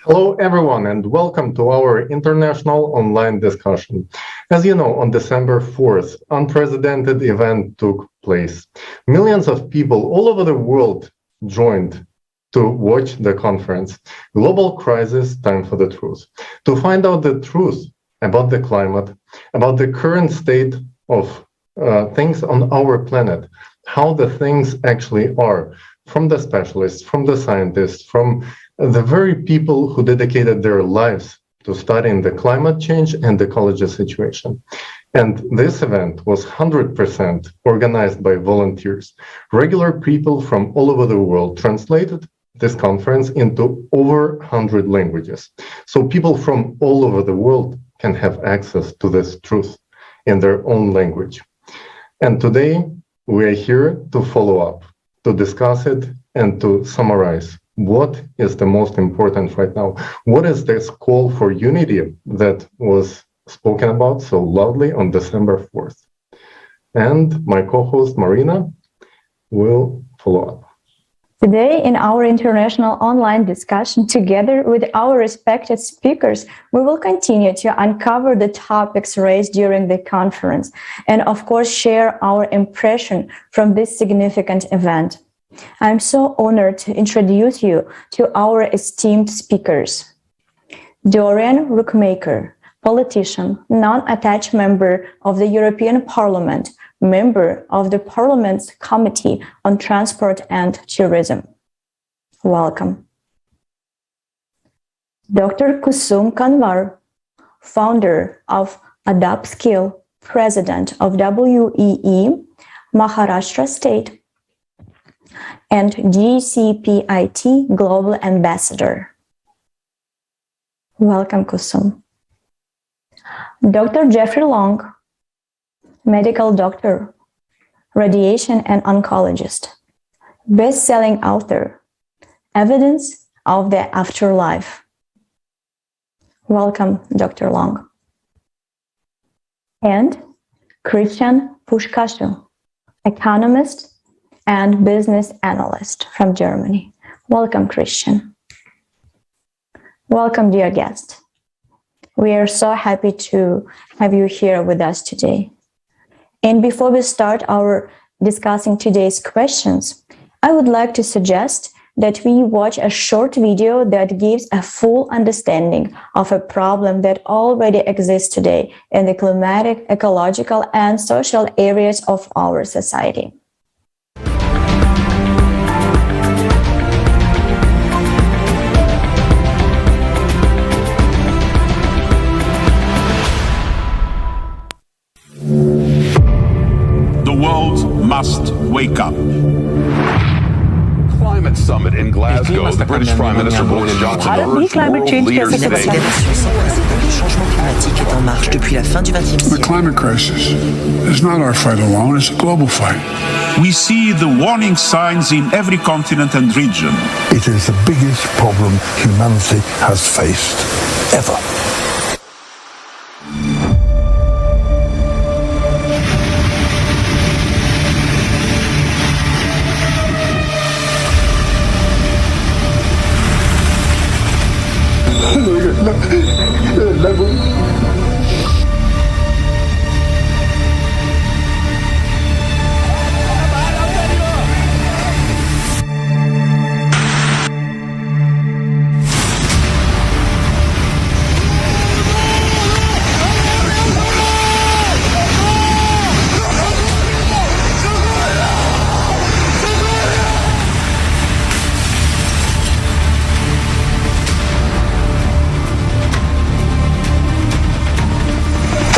Hello, everyone, and welcome to our international online discussion. As you know, on December 4th, unprecedented event took place. Millions of people all over the world joined to watch the conference, Global Crisis, Time for the Truth, to find out the truth about the climate, about the current state of things on our planet, how the things actually are, from the specialists, from the scientists, from the very people who dedicated their lives to studying the climate change and ecology situation. And this event was 100% organized by volunteers. Regular people from all over the world translated this conference into over 100 languages. So people from all over the world can have access to this truth in their own language. And today we are here to follow up, to discuss it and to summarize what is the most important right now. What is this call for unity that was spoken about so loudly on December 4th? And my co-host Marina will follow up. Today, in our international online discussion, together with our respected speakers, we will continue to uncover the topics raised during the conference and, of course, share our impression from this significant event. I'm so honored to introduce you to our esteemed speakers. Dorian Rookmaker, politician, non-attached member of the European Parliament, member of the Parliament's Committee on Transport and Tourism. Welcome. Dr. Kusum Kanwar, founder of AdaptSkill, president of WEE, Maharashtra State, and GCPIT Global Ambassador. Welcome, Kusum. Dr. Jeffrey Long, medical doctor, radiation and oncologist, best-selling author, Evidence of the Afterlife. Welcome, Dr. Long. And Christian Pushkashu, economist and business analyst from Germany. Welcome, Christian. Welcome, dear guest. We are so happy to have you here with us today. And before we start our discussing today's questions, I would like to suggest that we watch a short video that gives a full understanding of a problem that already exists today in the climatic, ecological, and social areas of our society. The world must wake up. Climate summit in Glasgow. The British Prime Minister Boris Johnson urged world leaders today. Le changement climatique est en marche depuis la fin du XXe siècle. The climate crisis is not our fight alone, it's a global fight. We see the warning signs in every continent and region. It is the biggest problem humanity has faced ever.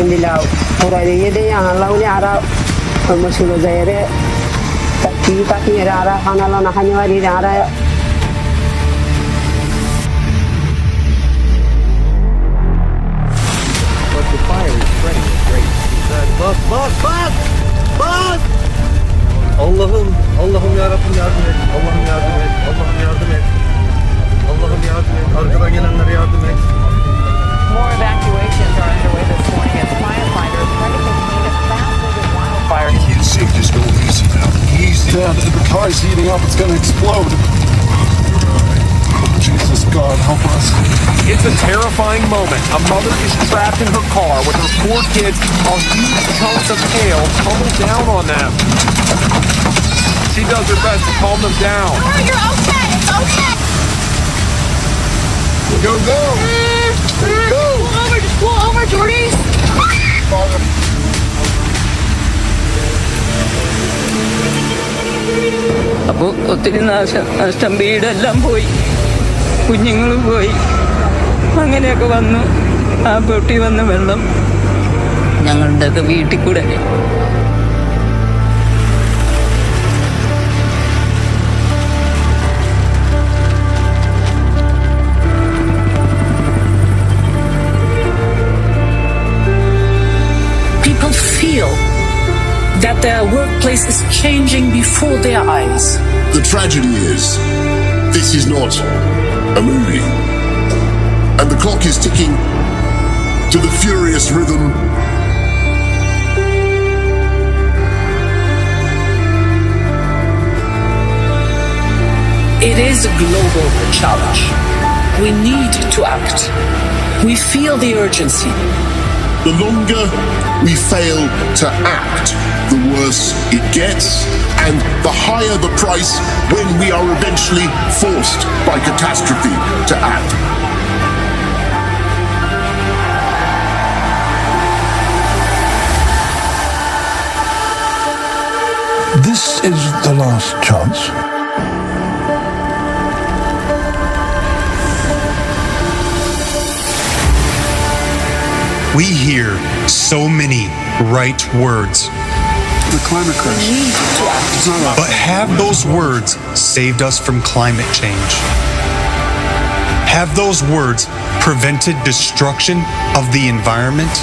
Indilaw Purayede Analaw Ara Musulo Zaire Taki Rara Hanalana Hanyari Rara. But the fire is spreading with great speed. Bak! Allah'ım yarabbim yardım et. Allah'ım yardım et. Allah'ım yardım et. Allah'ım yardım et. Arkadan gelenlere yardım et. More evacuations are underway this morning as firefighters try to contain a fast-moving wildfire. Easy, just go easy now. Easy. The car's heating up, it's going to explode. Jesus God help us. It's a terrifying moment. A mother is trapped in her car with her 4 kids while huge chunks of hail tumble down on them. She does her best to calm them down. You're okay. It's okay. Go, go. Go. Pull over. Just pull over, Jordy. അപ്പോൾ ഒത്തിരി നഷ്ടം, വീടെല്ലാം പോയി, കുഞ്ഞുങ്ങൾ പോയി, അങ്ങനെയൊക്കെ വന്നു. ആ പൊട്ടി വന്ന വെള്ളം ഞങ്ങളുടെയൊക്കെ വീട്ടിൽ കൂടെ. People feel that their workplace is changing before their eyes. The tragedy is, this is not a movie. And the clock is ticking to the furious rhythm It is a global challenge. We need to act. We feel the urgency. The longer we fail to act, the worse it gets, and the higher the price when we are eventually forced by catastrophe to act. This is the last chance. We hear so many right words. The climate crisis. But have those words saved us from climate change? Have those words prevented destruction of the environment?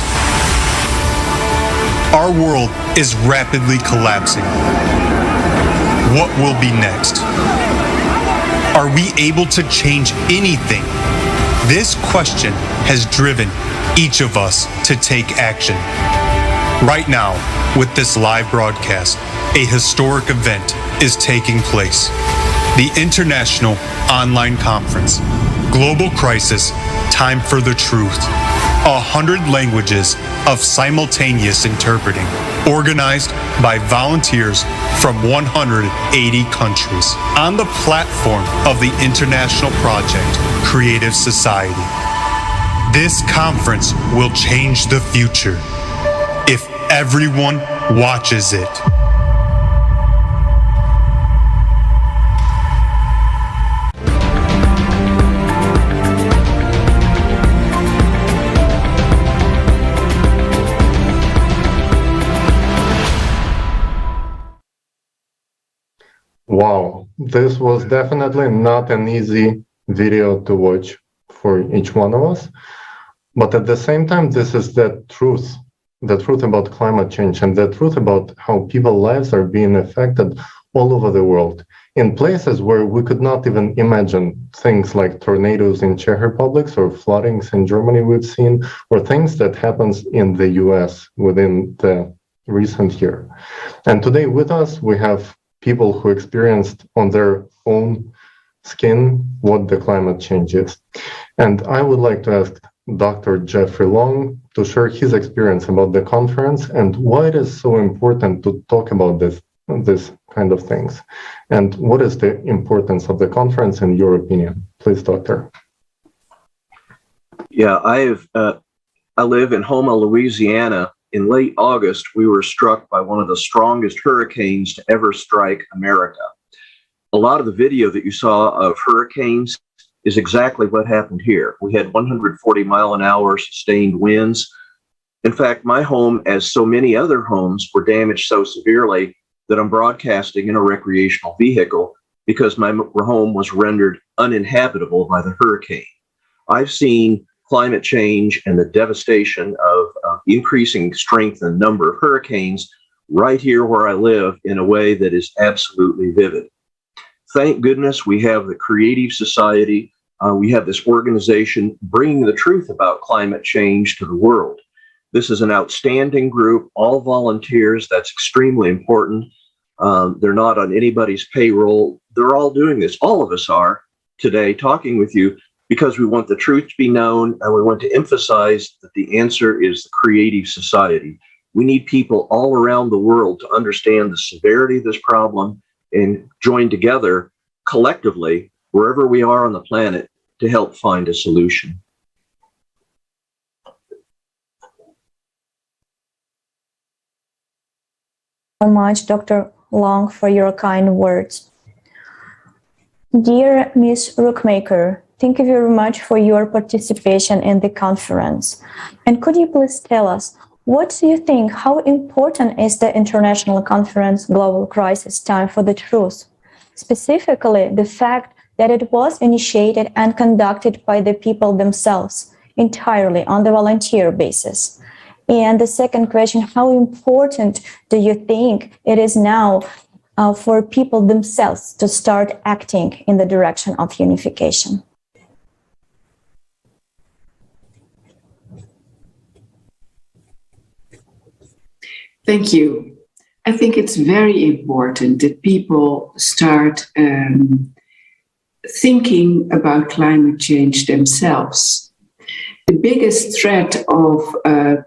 Our world is rapidly collapsing. What will be next? Are we able to change anything? This question has driven each of us to take action. Right now, with this live broadcast, a historic event is taking place. The International Online Conference, Global Crisis, Time for the Truth. 100 languages of simultaneous interpreting, organized by volunteers from 180 countries on the platform of the international project, Creative Society. This conference will change the future if everyone watches it. Wow, this was definitely not an easy video to watch for each one of us. But at the same time, this is the truth about climate change and the truth about how people's lives are being affected all over the world in places where we could not even imagine things like tornadoes in Czech Republic or floodings in Germany we've seen, or things that happens in the US within the recent year. And today with us, we have people who experienced on their own skin what the climate change is. And I would like to ask Dr. Jeffrey Long to share his experience about the conference and why it is so important to talk about this kind of things. And what is the importance of the conference in your opinion? Please, Doctor. Yeah, I live in Houma, Louisiana. In late August, we were struck by one of the strongest hurricanes to ever strike America. A lot of the video that you saw of hurricanes is exactly what happened here. We had 140-mile-an-hour sustained winds. In fact, my home, as so many other homes, were damaged so severely that I'm broadcasting in a recreational vehicle because my home was rendered uninhabitable by the hurricane. I've seen climate change and the devastation of increasing strength and number of hurricanes right here where I live in a way that is absolutely vivid. Thank goodness we have the Creative Society. We have this organization bringing the truth about climate change to the world. This is an outstanding group, all volunteers. That's extremely important. They're not on anybody's payroll. They're all doing this. All of us are today talking with you because we want the truth to be known, and we want to emphasize that the answer is the creative society. We need people all around the world to understand the severity of this problem and join together collectively, wherever we are on the planet, to help find a solution. So much, Dr. Long, for your kind words. Dear Ms. Rookmaker, thank you very much for your participation in the conference. And could you please tell us, what do you think, how important is the international conference Global Crisis Time for the Truth? Specifically, the fact that it was initiated and conducted by the people themselves, entirely on the volunteer basis. And the second question, how important do you think it is now for people themselves to start acting in the direction of unification? Thank you. I think it's very important that people start thinking about climate change themselves. The biggest threat of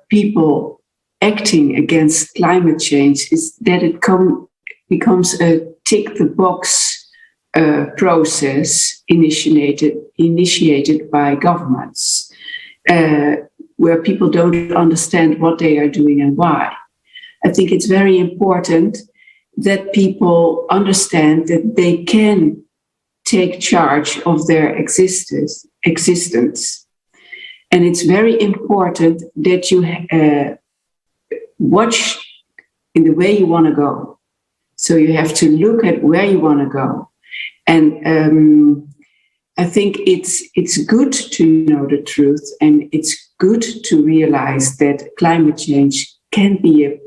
people acting against climate change is that it becomes a tick-the-box process initiated by governments, where people don't understand what they are doing and why. I think it's very important that people understand that they can take charge of their existence. And it's very important that you watch in the way you want to go. So you have to look at where you want to go. And I think it's good to know the truth, and it's good to realize that climate change can be a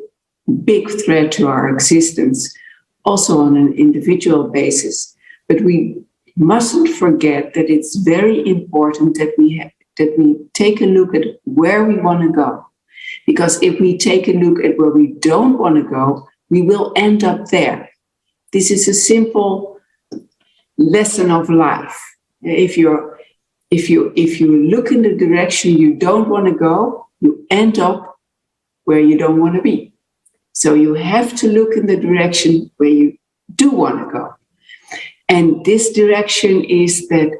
big threat to our existence, also on an individual basis. But we mustn't forget that it's very important that we take a look at where we want to go. Because if we take a look at where we don't want to go, we will end up there. This is a simple lesson of life. If you look in the direction you don't want to go, you end up where you don't want to be. So you have to look in the direction where you do want to go. And this direction is that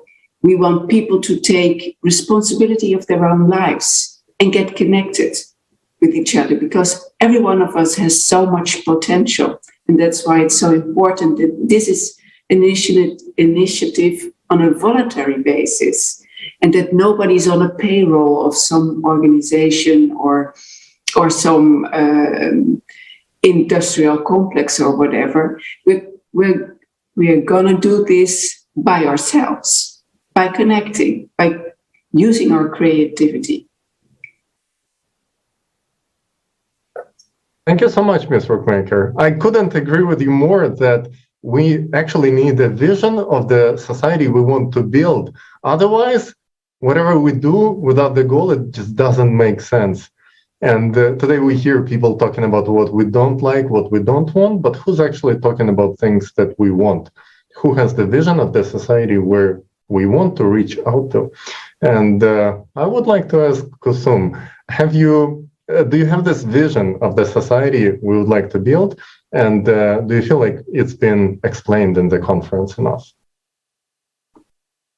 we want people to take responsibility of their own lives and get connected with each other, because every one of us has so much potential. And that's why it's so important that this is an initiative on a voluntary basis, and that nobody's on a payroll of some organization or some industrial complex or whatever. We're gonna do this by ourselves, by connecting, by using our creativity. Thank you so much, Ms. Rookmaker. I couldn't agree with you more that we actually need a vision of the society we want to build. Otherwise, whatever we do without the goal, it just doesn't make sense. And today we hear people talking about what we don't like, what we don't want, but who's actually talking about things that we want? Who has the vision of the society where we want to reach out to? And I would like to ask Kusum, do you have this vision of the society we would like to build? And do you feel like it's been explained in the conference enough?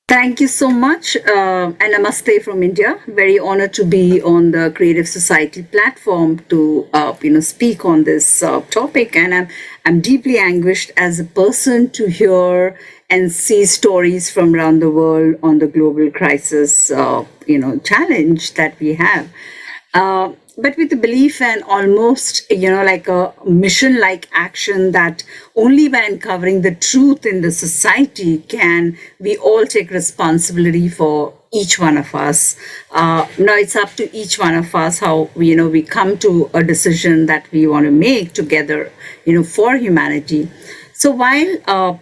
Thank you so much. And namaste from India. Very honored to be on the Creative Society platform to speak on this topic. And I'm deeply anguished as a person to hear and see stories from around the world on the global crisis challenge that we have. But with the belief and almost, like a mission-like action that only by uncovering the truth in the society can we all take responsibility for each one of us. Now it's up to each one of us how we come to a decision that we want to make together, for humanity. So while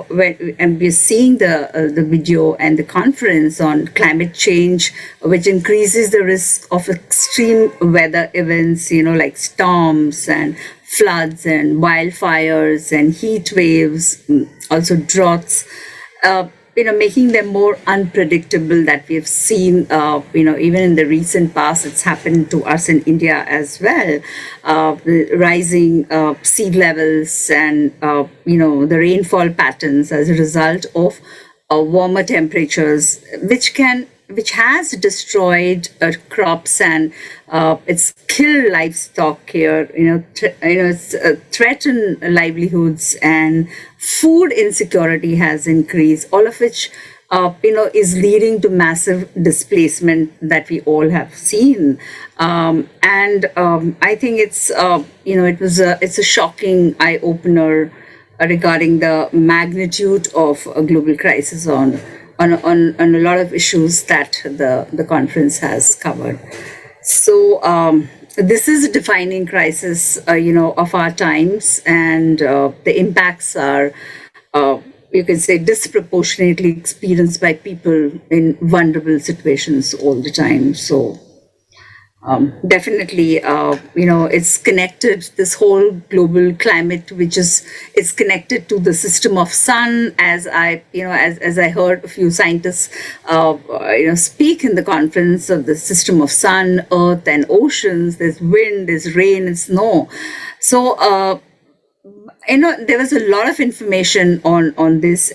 when we're seeing the video and the conference on climate change, which increases the risk of extreme weather events, like storms and floods and wildfires and heat waves, also droughts, making them more unpredictable that we have seen, even in the recent past. It's happened to us in India as well. The rising sea levels and, the rainfall patterns as a result of warmer temperatures, which has destroyed crops and it's killed livestock here. It's threatened livelihoods, and food insecurity has increased. All of which, is leading to massive displacement that we all have seen. I think it's it's a shocking eye opener regarding the magnitude of a global crisis on a lot of issues that the conference has covered. So this is a defining crisis, of our times, and the impacts are, you can say, disproportionately experienced by people in vulnerable situations all the time. So definitely, it's connected, this whole global climate, it's connected to the system of sun, as I heard a few scientists, speak in the conference of the system of sun, earth, and oceans. There's wind, there's rain, and snow. So, there was a lot of information on this,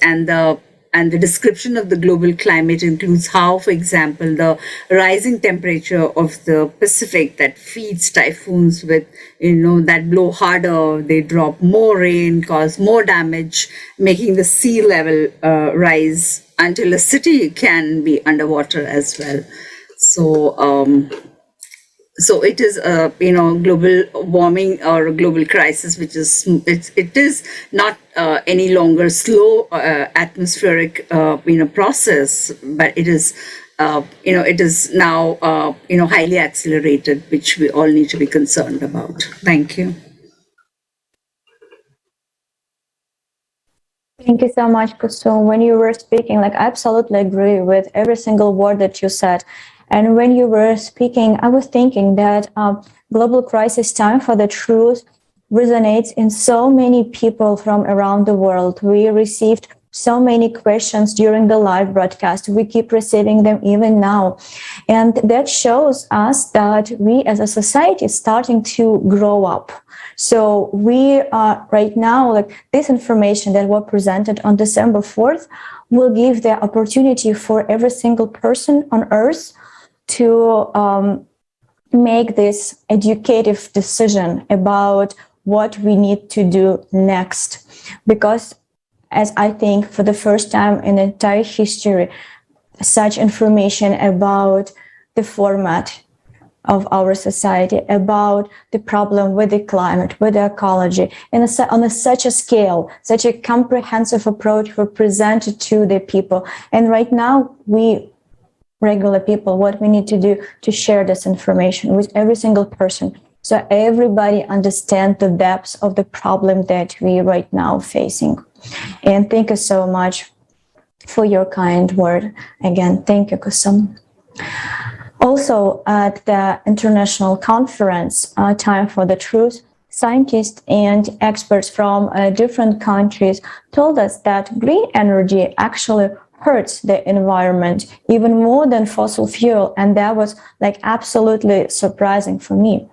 and the description of the global climate includes how, for example, the rising temperature of the Pacific that feeds typhoons with, that blow harder, they drop more rain, cause more damage, making the sea level rise until a city can be underwater as well. So it is a global warming or a global crisis, which is it is not any longer slow atmospheric process, but it is it is now highly accelerated, which we all need to be concerned about. Thank you. Thank you so much, Kusum. When you were speaking, I absolutely agree with every single word that you said. And when you were speaking, I was thinking that global crisis time for the truth resonates in so many people from around the world. We received so many questions during the live broadcast. We keep receiving them even now. And that shows us that we as a society is starting to grow up. So we are right now, this information that was presented on December 4th will give the opportunity for every single person on earth to make this educative decision about what we need to do next. Because, as I think, for the first time in entire history, such information about the format of our society, about the problem with the climate, with the ecology, and on such a scale, such a comprehensive approach were presented to the people. And right now, we regular people, what we need to do to share this information with every single person, so everybody understands the depths of the problem that we right now facing. And thank you so much for your kind word. Again, thank you, Kusum. Also, at the international conference, Time for the Truth, scientists and experts from different countries told us that green energy actually hurts the environment even more than fossil fuel, and that was absolutely surprising for me.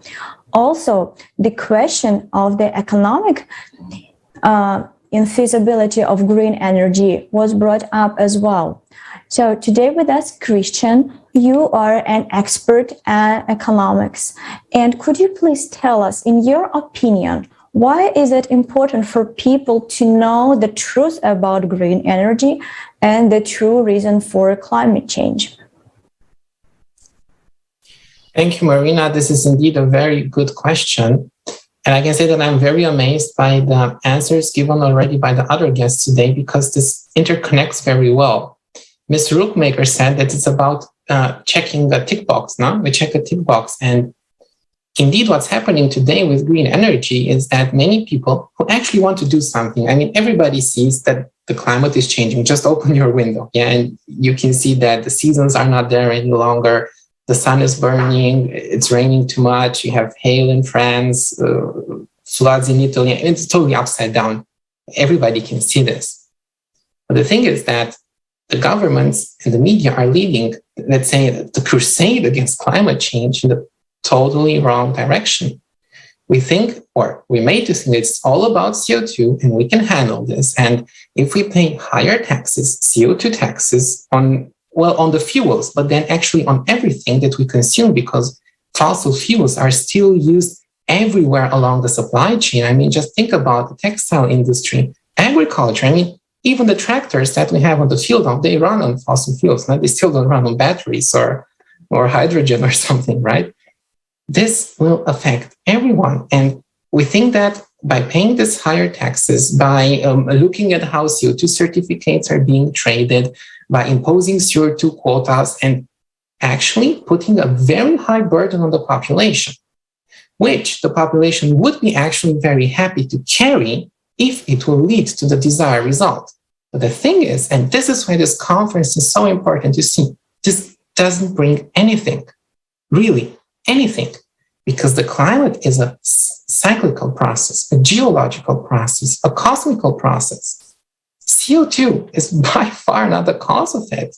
Also, the question of the economic infeasibility of green energy was brought up as well. So today with us, Christian, you are an expert in economics, and could you please tell us, in your opinion, why is it important for people to know the truth about green energy and the true reason for climate change? Thank you, Marina. This is indeed a very good question. And I can say that I'm very amazed by the answers given already by the other guests today, because this interconnects very well. Ms. Rookmaker said that it's about checking the tick box, no? We check a tick box. And indeed, what's happening today with green energy is that many people who actually want to do something, I mean, everybody sees that the climate is changing. Just open your window, and you can see that the seasons are not there any longer. The sun is burning, it's raining too much, you have hail in France, floods in Italy, it's totally upside down. Everybody can see this. But the thing is that the governments and the media are leading, let's say, the crusade against climate change in the totally wrong direction. We think, or we made to think it's all about CO2 and we can handle this. And if we pay higher taxes, CO2 taxes on the fuels, but then actually on everything that we consume, because fossil fuels are still used everywhere along the supply chain. I mean, just think about the textile industry, agriculture. I mean, even the tractors that we have on the field, they run on fossil fuels. They still don't run on batteries or hydrogen or something, right? This will affect everyone. And we think that by paying these higher taxes, by looking at how CO2 certificates are being traded, by imposing CO2 quotas, and actually putting a very high burden on the population, which the population would be actually very happy to carry if it will lead to the desired result. But the thing is, and this is why this conference is so important to see, this doesn't bring anything, really anything, because the climate is a cyclical process, a geological process, a cosmical process. CO2 is by far not the cause of it.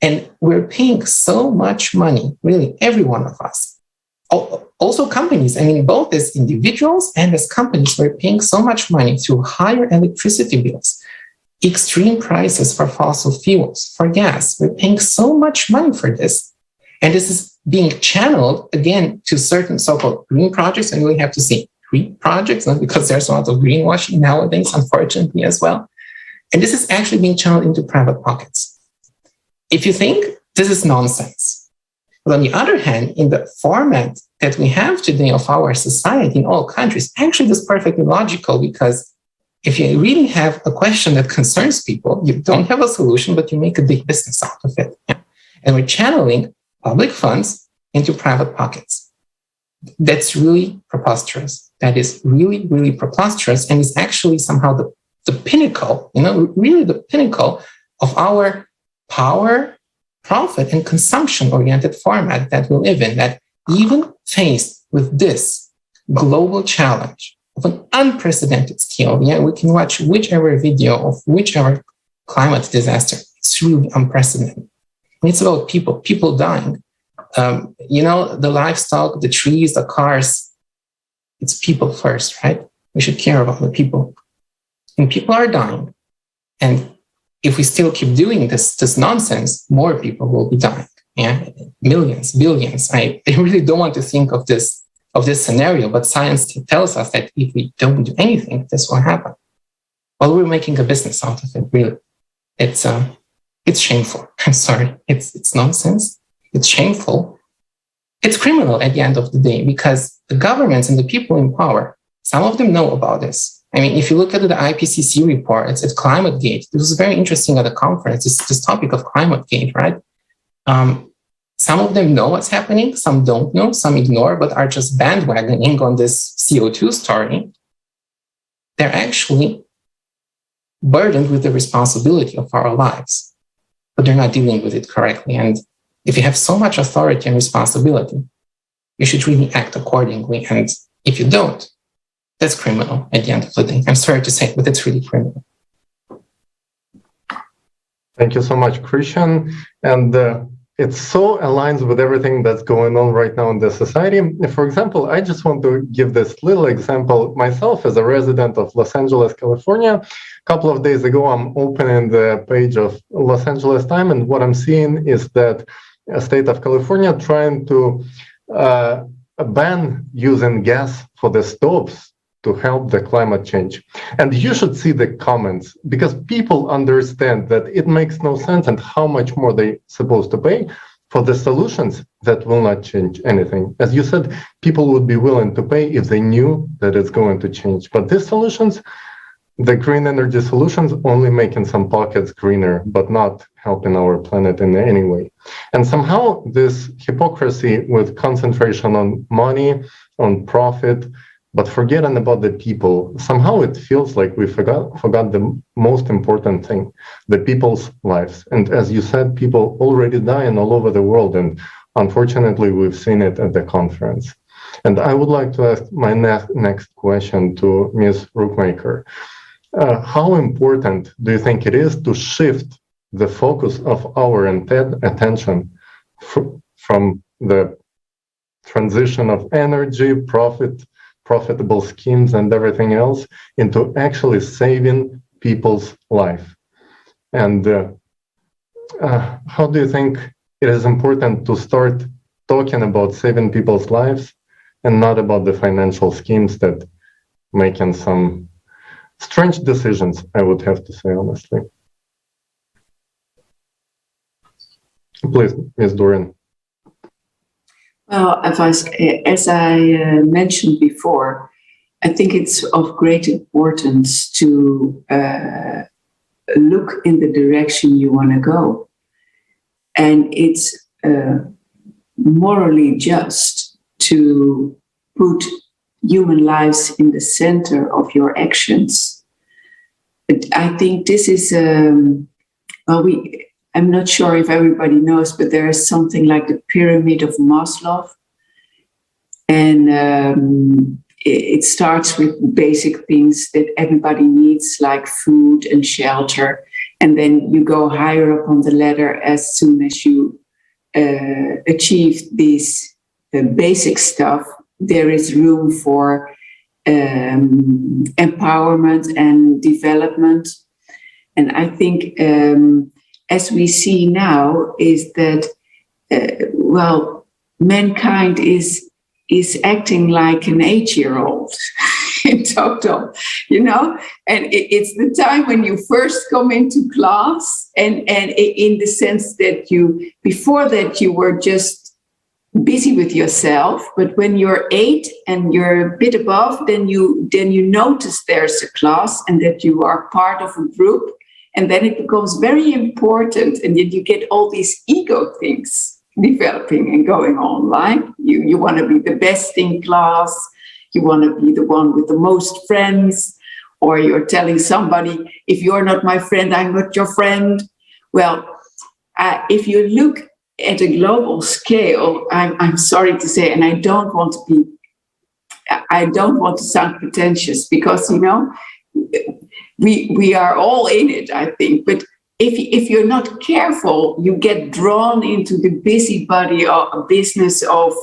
And we're paying so much money, really, every one of us. Also companies, I mean, both as individuals and as companies, we're paying so much money through higher electricity bills, extreme prices for fossil fuels, for gas. We're paying so much money for this. And this is being channeled, again, to certain so-called green projects. And we have to say green projects, not because there's a lot of greenwashing nowadays, unfortunately, as well. And this is actually being channeled into private pockets. If you think this is nonsense, but on the other hand, in the format that we have today of our society in all countries, actually this is perfectly logical, because if you really have a question that concerns people, you don't have a solution, but you make a big business out of it. Yeah? And we're channeling public funds into private pockets. That's really preposterous. That is really, really preposterous, and is actually somehow the pinnacle, really the pinnacle of our power, profit, and consumption-oriented format that we live in, that even faced with this global challenge of an unprecedented scale, we can watch whichever video of whichever climate disaster, it's really unprecedented. And it's about people dying. The livestock, the trees, the cars, it's people first, right? We should care about the people. And people are dying. And if we still keep doing this nonsense, more people will be dying. Yeah, millions, billions. I really don't want to think of this scenario, but science tells us that if we don't do anything, this will happen. Well, we're making a business out of it. Really, it's shameful. I'm sorry, it's nonsense. It's shameful. It's criminal at the end of the day, because the governments and the people in power, some of them know about this. I mean, if you look at the IPCC report, it's at ClimateGate. This was very interesting at the conference, this topic of ClimateGate, right? Some of them know what's happening, some don't know, some ignore, but are just bandwagoning on this CO2 story. They're actually burdened with the responsibility of our lives, but they're not dealing with it correctly. And if you have so much authority and responsibility, you should really act accordingly. And if you don't, that's criminal at the end of the day. I'm sorry to say, but it's really criminal. Thank you so much, Christian. And it so aligns with everything that's going on right now in the society. For example, I just want to give this little example. Myself, as a resident of Los Angeles, California, a couple of days ago, I'm opening the page of Los Angeles Times, and what I'm seeing is that the state of California trying to ban using gas for the stoves to help the climate change. And you should see the comments, because people understand that it makes no sense and how much more they're supposed to pay for the solutions that will not change anything. As you said, people would be willing to pay if they knew that it's going to change. But these solutions, the green energy solutions, only making some pockets greener, but not helping our planet in any way. And somehow this hypocrisy with concentration on money, on profit, but forgetting about the people, somehow it feels like we forgot the most important thing, the people's lives. And as you said, people already dying all over the world. And unfortunately, we've seen it at the conference. And I would like to ask my next question to Ms. Rookmaker. How important do you think it is to shift the focus of our attention from the transition of energy, profitable schemes and everything else into actually saving people's life. And how do you think it is important to start talking about saving people's lives and not about the financial schemes that making some strange decisions, I would have to say, honestly. Please, Ms. Dorian. Well, as I mentioned before, I think it's of great importance to look in the direction you want to go. And it's morally just to put human lives in the center of your actions. But I think this is, I'm not sure if everybody knows, but there is something like the pyramid of Maslow. And it starts with basic things that everybody needs, like food and shelter. And then you go higher up on the ladder as soon as you achieve these basic stuff. There is room for empowerment and development. And I think as we see now is that, mankind is acting like an 8-year-old in total, and it's the time when you first come into class and in the sense that before that you were just busy with yourself, but when you're 8 and you're a bit above, then you notice there's a class and that you are part of a group, and then it becomes very important, and then you get all these ego things developing and going on, like you want to be the best in class, you want to be the one with the most friends, or you're telling somebody, if you're not my friend, I'm not your friend. Well, if you look at a global scale, I'm sorry to say, and I don't want to sound pretentious, because we are all in it, I think. But if you're not careful, you get drawn into the busybody of business of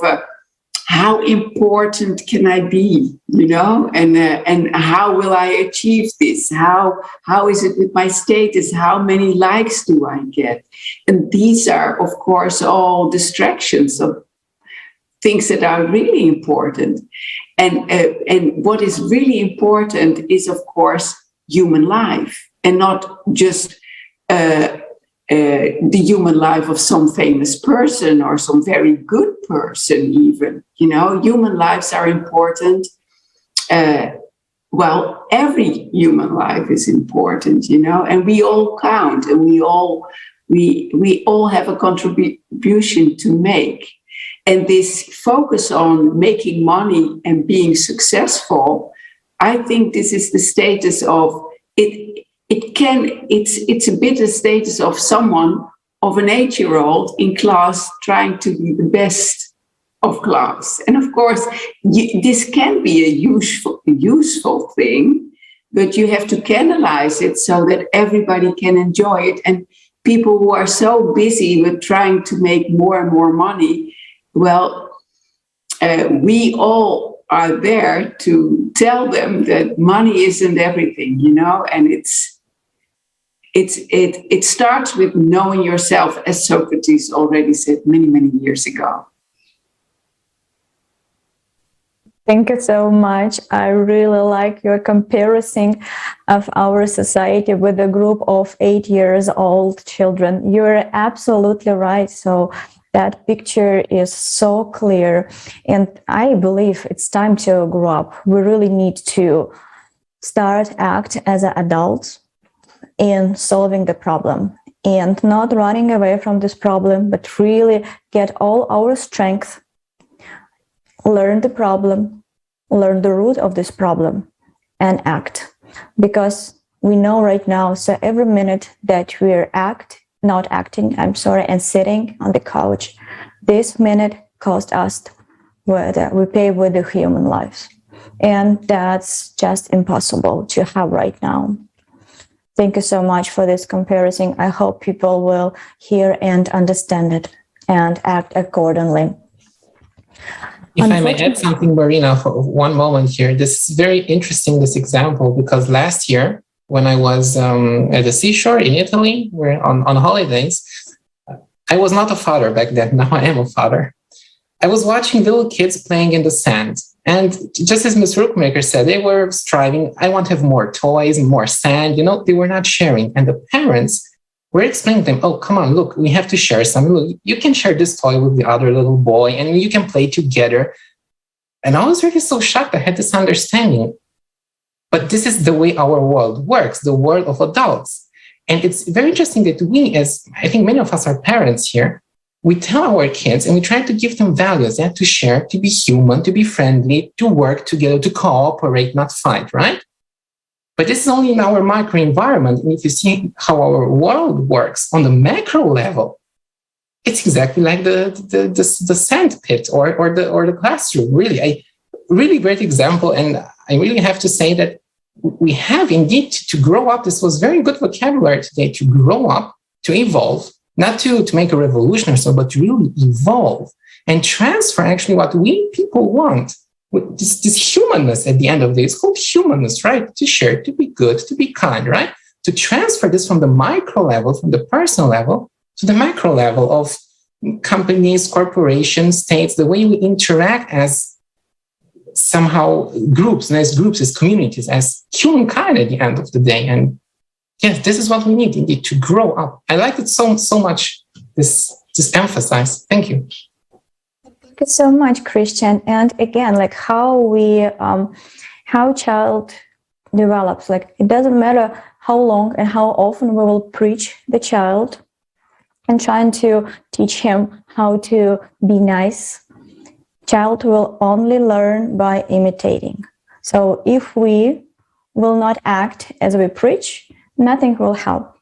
how important can I be, and how will I achieve this? How is it with my status? How many likes do I get? And these are, of course, all distractions of things that are really important. And what is really important is, of course, human life, and not just the human life of some famous person or some very good person even. Human lives are important. Every human life is important, and we all count, and we all have a contribution to make. And this focus on making money and being successful, I think this is the status of it. It's a bit the status of someone, of an 8-year-old in class trying to be the best of class. And of course, this can be a useful thing, but you have to canalize it so that everybody can enjoy it. And people who are so busy with trying to make more and more money, we all are there to tell them that money isn't everything, and it starts with knowing yourself, as Socrates already said many, many years ago. Thank you so much. I really like your comparison of our society with a group of 8-year-old children. You're absolutely right. So that picture is so clear. And I believe it's time to grow up. We really need to start act as an adult in solving the problem and not running away from this problem, but really get all our strength, learn the problem, learn the root of this problem, and act. Because we know right now, so every minute that we're and sitting on the couch, this minute cost us we pay with the human lives. And that's just impossible to have right now. Thank you so much for this comparison. I hope people will hear and understand it and act accordingly. If I may add something, Marina, for one moment here, this is very interesting, this example, because last year when I was at the seashore in Italy, we're on holidays, I was not a father back then, now I am a father. I was watching little kids playing in the sand. And just as Ms. Rookmaker said, they were striving, I want to have more toys and more sand, they were not sharing. And the parents were explaining to them, oh, come on, look, we have to share something. Look, you can share this toy with the other little boy and you can play together. And I was really so shocked. I had this understanding. But this is the way our world works, the world of adults. And it's very interesting that we, as I think many of us are parents here, we tell our kids and we try to give them values. They have to share, to be human, to be friendly, to work together, to cooperate, not fight, right? But this is only in our microenvironment. And if you see how our world works on the macro level, it's exactly like the sand pit or the classroom. Really great example. And I really have to say that we have indeed to grow up. This was very good vocabulary today, to grow up, to evolve, not to make a revolution or so, but to really evolve and transfer actually what we people want. With this humanness at the end of the day. It's called humanness, right? To share, to be good, to be kind, right? To transfer this from the micro level, from the personal level, to the macro level of companies, corporations, states, the way we interact as somehow groups, and as groups, as communities, as humankind at the end of the day. And yes, this is what we need indeed, to grow up. I liked it so much, this emphasis. Thank you. Thank you so much, Christian. And again, like how child develops, like it doesn't matter how long and how often we will preach the child and trying to teach him how to be nice. Child will only learn by imitating. So if we will not act as we preach, nothing will help.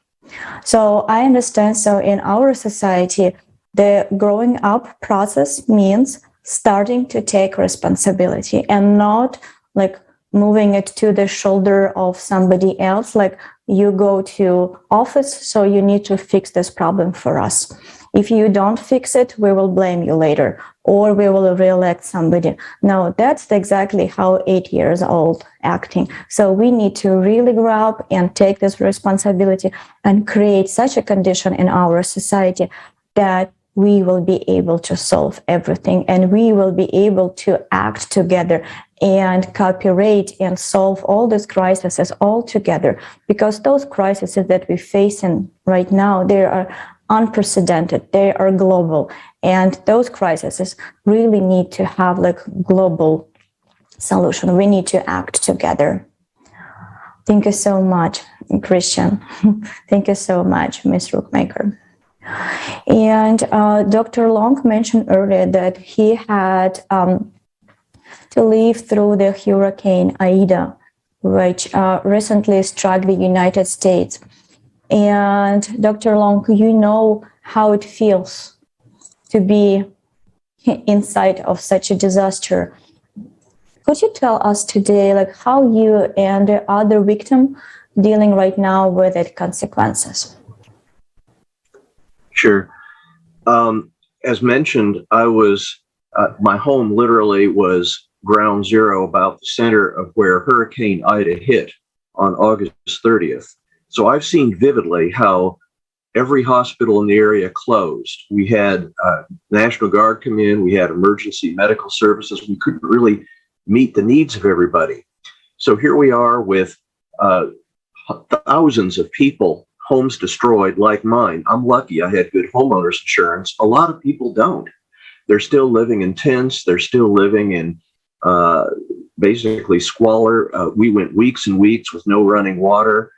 So I understand. So in our society, the growing up process means starting to take responsibility and not like moving it to the shoulder of somebody else. Like you go to office, so you need to fix this problem for us. If you don't fix it, we will blame you later, or we will re-elect somebody. No, that's exactly how 8 years old acting. So we need to really grow up and take this responsibility and create such a condition in our society that we will be able to solve everything and we will be able to act together and cooperate and solve all these crises all together. Because those crises that we're facing right now, they are unprecedented, they are global, and those crises really need to have like global solution. We need to act together. Thank you so much, Christian. Thank you so much, Ms. Rookmaker. And Dr. Long mentioned earlier that he had to live through the Hurricane Ida, which recently struck the United States. And Dr. Long, you know how it feels to be inside of such a disaster. Could you tell us today, like how you and the other victim dealing right now with its consequences? Sure. As mentioned, I was, my home literally was ground zero, about the center of where Hurricane Ida hit on August 30th. So I've seen vividly how every hospital in the area closed. We had National Guard come in, we had emergency medical services. We couldn't really meet the needs of everybody. So here we are with thousands of people, homes destroyed like mine. I'm lucky I had good homeowners insurance. A lot of people don't. They're still living in tents. They're still living in basically squalor. We went weeks and weeks with no running water.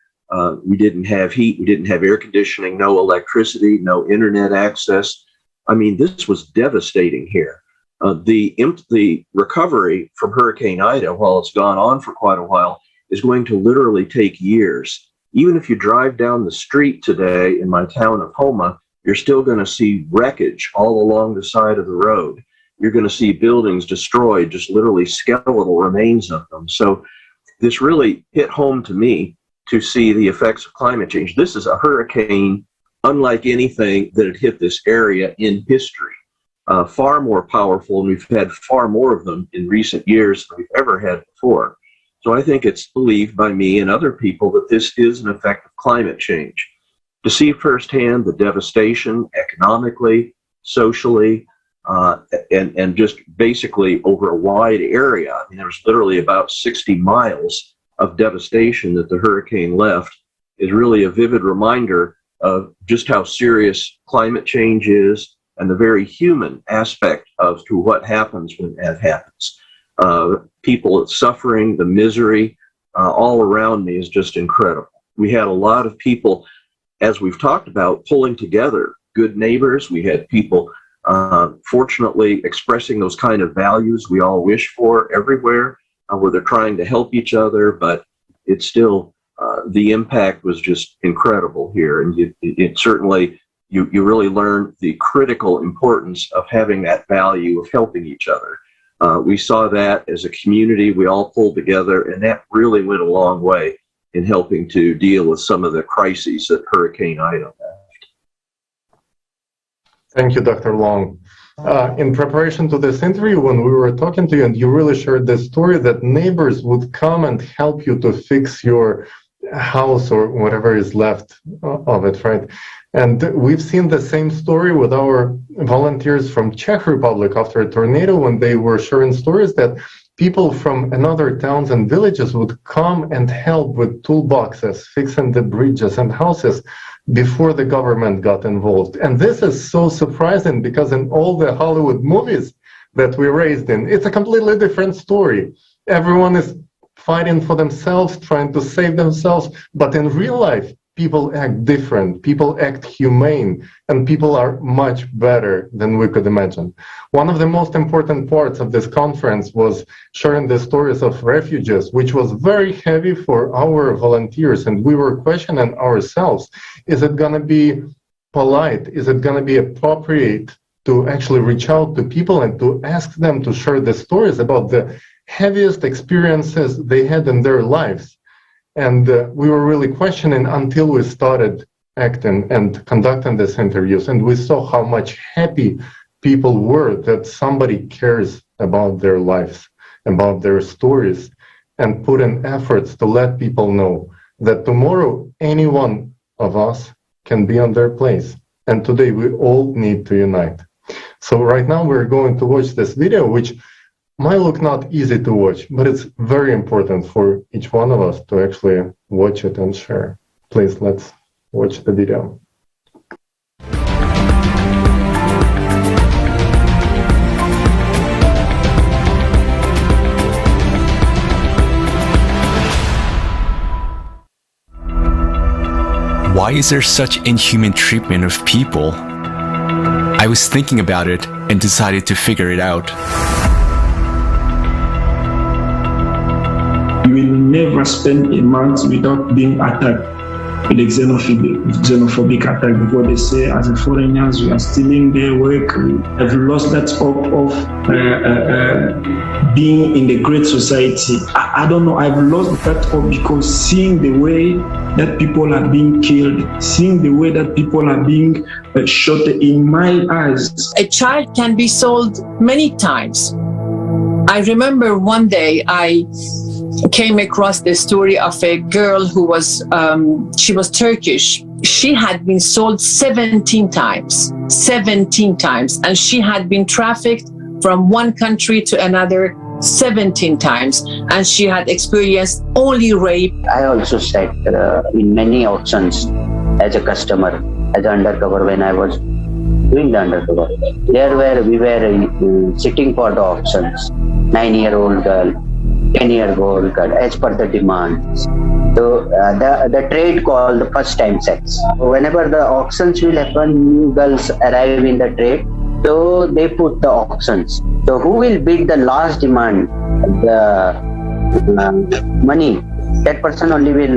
We didn't have heat. We didn't have air conditioning, no electricity, no internet access. I mean, this was devastating here. The recovery from Hurricane Ida, while it's gone on for quite a while, is going to literally take years. Even if you drive down the street today in my town of Homa, you're still going to see wreckage all along the side of the road. You're going to see buildings destroyed, just literally skeletal remains of them. So this really hit home to me to see the effects of climate change. This is a hurricane unlike anything that had hit this area in history. Far more powerful, and we've had far more of them in recent years than we've ever had before. So I think it's believed by me and other people that this is an effect of climate change. To see firsthand the devastation economically, socially, and just basically over a wide area. I mean, there was literally about 60 miles of devastation that the hurricane left, is really a vivid reminder of just how serious climate change is and the very human aspect of to what happens when that happens. People suffering, the misery all around me is just incredible. We had a lot of people, as we've talked about, pulling together, good neighbors. We had people fortunately expressing those kind of values we all wish for everywhere, where they're trying to help each other, but it's still, the impact was just incredible here. And it certainly, you really learn the critical importance of having that value of helping each other. We saw that as a community, we all pulled together, and that really went a long way in helping to deal with some of the crises that Hurricane Ida left. Thank you, Dr. Long. In preparation to this interview, when we were talking to you, and you really shared this story that neighbors would come and help you to fix your house or whatever is left of it, right? And we've seen the same story with our volunteers from Czech Republic after a tornado, when they were sharing stories that people from another towns and villages would come and help with toolboxes, fixing the bridges and houses before the government got involved. And this is so surprising because in all the Hollywood movies that we raised in, it's a completely different story. Everyone is fighting for themselves, trying to save themselves, but in real life, people act different, people act humane, and people are much better than we could imagine. One of the most important parts of this conference was sharing the stories of refugees, which was very heavy for our volunteers, and we were questioning ourselves, is it going to be polite, is it going to be appropriate to actually reach out to people and to ask them to share the stories about the heaviest experiences they had in their lives? And we were really questioning until we started acting and conducting these interviews. And we saw how much happy people were that somebody cares about their lives, about their stories, and put in efforts to let people know that tomorrow any one of us can be on their place. And today we all need to unite. So right now we're going to watch this video, which might look not easy to watch, but it's very important for each one of us to actually watch it and share. Please, let's watch the video. Why is there such inhuman treatment of people? I was thinking about it and decided to figure it out. You will never spend a month without being attacked with a xenophobic attack, because they say as a foreigners we are stealing their work. I've lost that hope of being in the great society. I don't know, I've lost that hope because seeing the way that people are being killed, seeing the way that people are being shot in my eyes. A child can be sold many times. I remember one day I came across the story of a girl who was, she was Turkish. She had been sold 17 times, and she had been trafficked from one country to another 17 times, and she had experienced only rape. I also sat in many auctions as a customer, as an undercover when I was doing the undercover. There where we were sitting for the auctions, 9-year-old girl, 10-year-old girl, as per the demand. So the trade called the first time sex. Whenever the auctions will happen, new girls arrive in the trade, so they put the auctions. So who will bid the last demand, the money, that person only will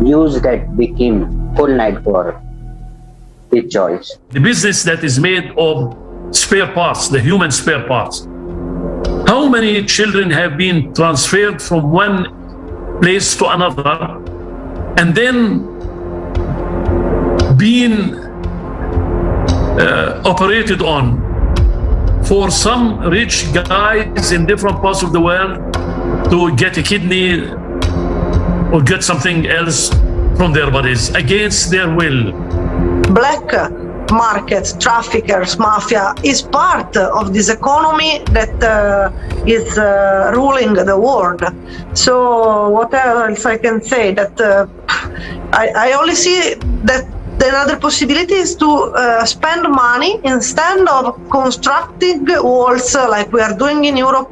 use that victim whole night for his choice. The business that is made of spare parts, the human spare parts. How many children have been transferred from one place to another, and then being operated on. For some rich guys in different parts of the world to get a kidney or get something else from their bodies against their will. Black market, traffickers, mafia is part of this economy that is ruling the world. So what else I can say? That I only see that the other possibility is to spend money instead of constructing walls like we are doing in Europe.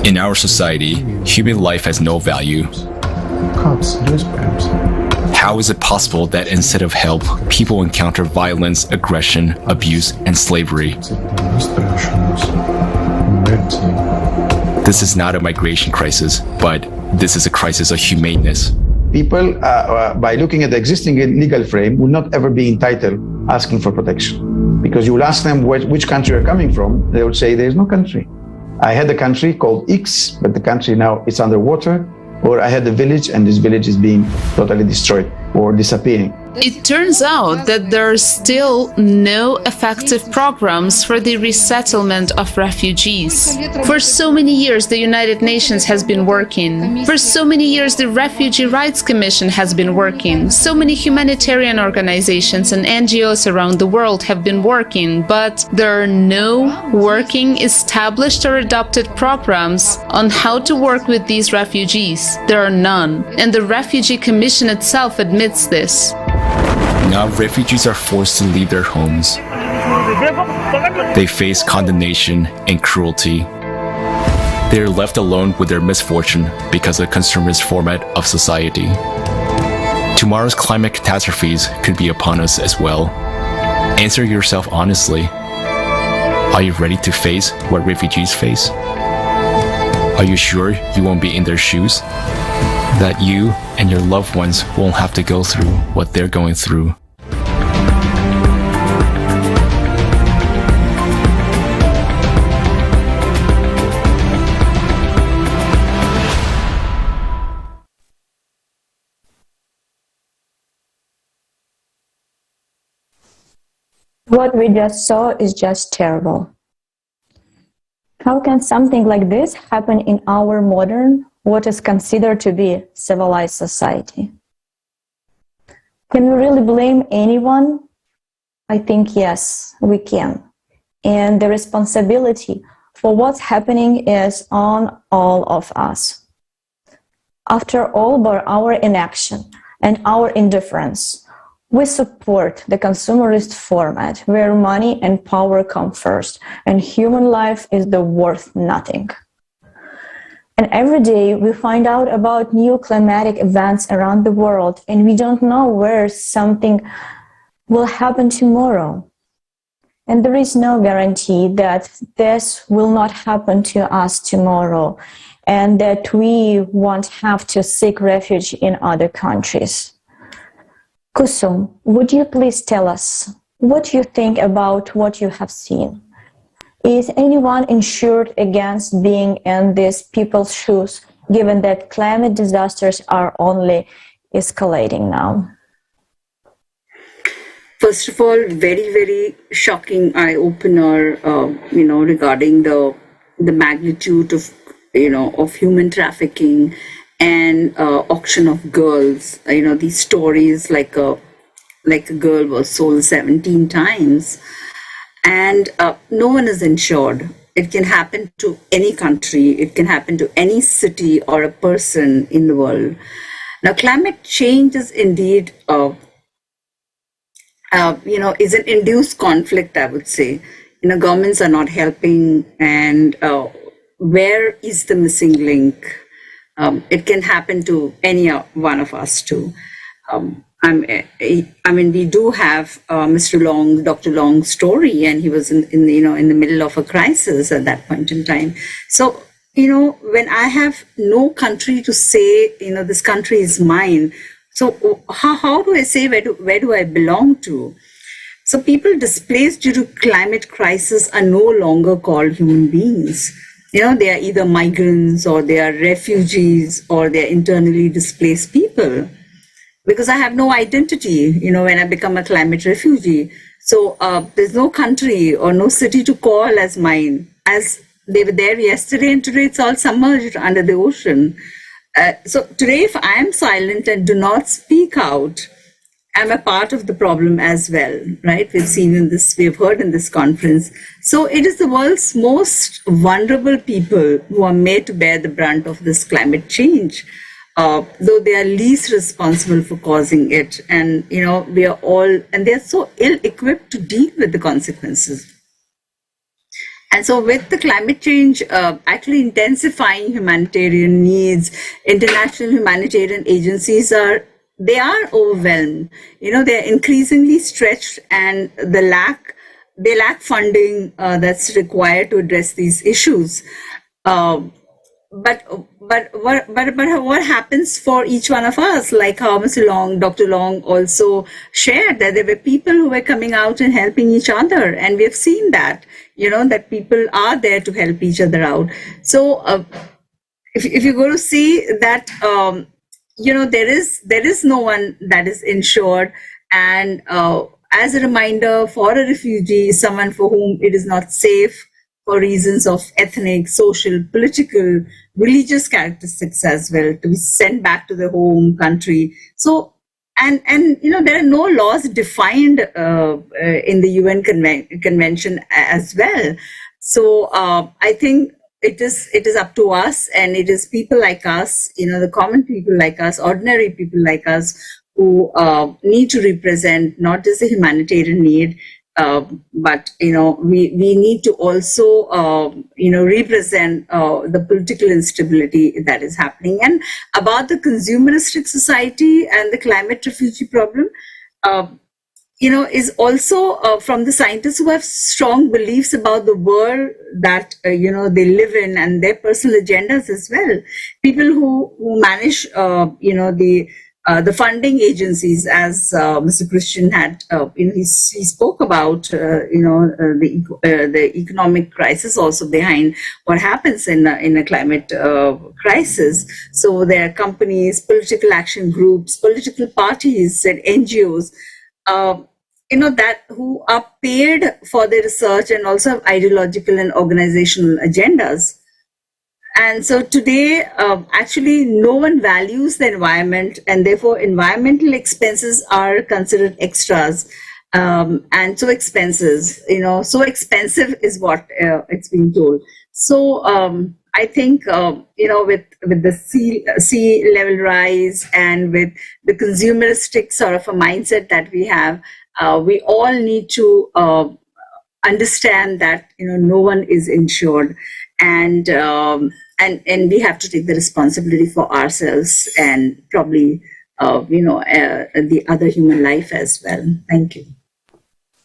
In our society, human life has no value. How is it possible that instead of help, people encounter violence, aggression, abuse, and slavery? This is not a migration crisis, but this is a crisis of humaneness. People, by looking at the existing legal frame, will not ever be entitled asking for protection. Because you will ask them which country you're coming from, they will say there is no country. I had a country called X, but the country now is underwater. Or I had a village and this village is being totally destroyed or disappearing. It turns out that there are still no effective programs for the resettlement of refugees. For so many years, the United Nations has been working. For so many years, the Refugee Rights Commission has been working. So many humanitarian organizations and NGOs around the world have been working, but there are no working, established or adopted programs on how to work with these refugees. There are none, and the Refugee Commission itself admits this. Now refugees are forced to leave their homes. They face condemnation and cruelty. They are left alone with their misfortune because of the consumerist format of society. Tomorrow's climate catastrophes could be upon us as well. Answer yourself honestly. Are you ready to face what refugees face? Are you sure you won't be in their shoes? That you and your loved ones won't have to go through what they're going through. What we just saw is just terrible. How can something like this happen in our modern, what is considered to be civilized society? Can we really blame anyone? I think yes, we can. And the responsibility for what's happening is on all of us. After all, by our inaction and our indifference, we support the consumerist format where money and power come first and human life is worth nothing. And every day we find out about new climatic events around the world and we don't know where something will happen tomorrow. And there is no guarantee that this will not happen to us tomorrow and that we won't have to seek refuge in other countries. Kusum, would you please tell us what you think about what you have seen? Is anyone insured against being in these people's shoes, given that climate disasters are only escalating now? First of all, very, very shocking eye-opener, regarding the magnitude of, of human trafficking and auction of girls. These stories like a girl was sold 17 times. And no one is insured. It can happen to any country. It can happen to any city or a person in the world. Now, climate change is indeed, is an induced conflict, I would say. Governments are not helping. And where is the missing link? It can happen to any one of us too. We do have Dr. Long's story, and he was in the middle of a crisis at that point in time. So, when I have no country to say, this country is mine, so how do I say where do I belong to? So people displaced due to climate crisis are no longer called human beings. they are either migrants or they are refugees or they are internally displaced people. Because I have no identity, when I become a climate refugee. So there's no country or no city to call as mine. As they were there yesterday and today it's all submerged under the ocean. So today, if I am silent and do not speak out, I'm a part of the problem as well, right? We've heard in this conference. So it is the world's most vulnerable people who are made to bear the brunt of this climate change. Though they are least responsible for causing it. And, we are all, and they're so ill-equipped to deal with the consequences. And so with the climate change actually intensifying humanitarian needs, international humanitarian agencies are overwhelmed. They're increasingly stretched and they lack funding that's required to address these issues. But what happens for each one of us? Like how Dr. Long also shared that there were people who were coming out and helping each other, and we've seen that that people are there to help each other out. So if you go to see that there is no one that is insured, and as a reminder for a refugee, someone for whom it is not safe for reasons of ethnic, social, political, religious characteristics as well, to be sent back to their home country. So, and there are no laws defined in the UN Convention as well. So I think it is up to us, and it is people like us, the common people like us, ordinary people like us, who need to represent not just the humanitarian need, but we need to also represent the political instability that is happening. And about the consumeristic society and the climate refugee problem, is also from the scientists who have strong beliefs about the world that they live in and their personal agendas as well. People who manage the funding agencies, as Mr. Christian had, he spoke about, the economic crisis also behind what happens in a climate crisis. So there are companies, political action groups, political parties, and NGOs, that who are paid for their research and also have ideological and organizational agendas. And so today, actually, no one values the environment, and therefore environmental expenses are considered extras, and so expensive, so expensive is what it's being told. So I think, with the sea level rise and with the consumeristic sort of a mindset that we have, we all need to understand that, no one is insured, and we have to take the responsibility for ourselves and probably, the other human life as well. Thank you.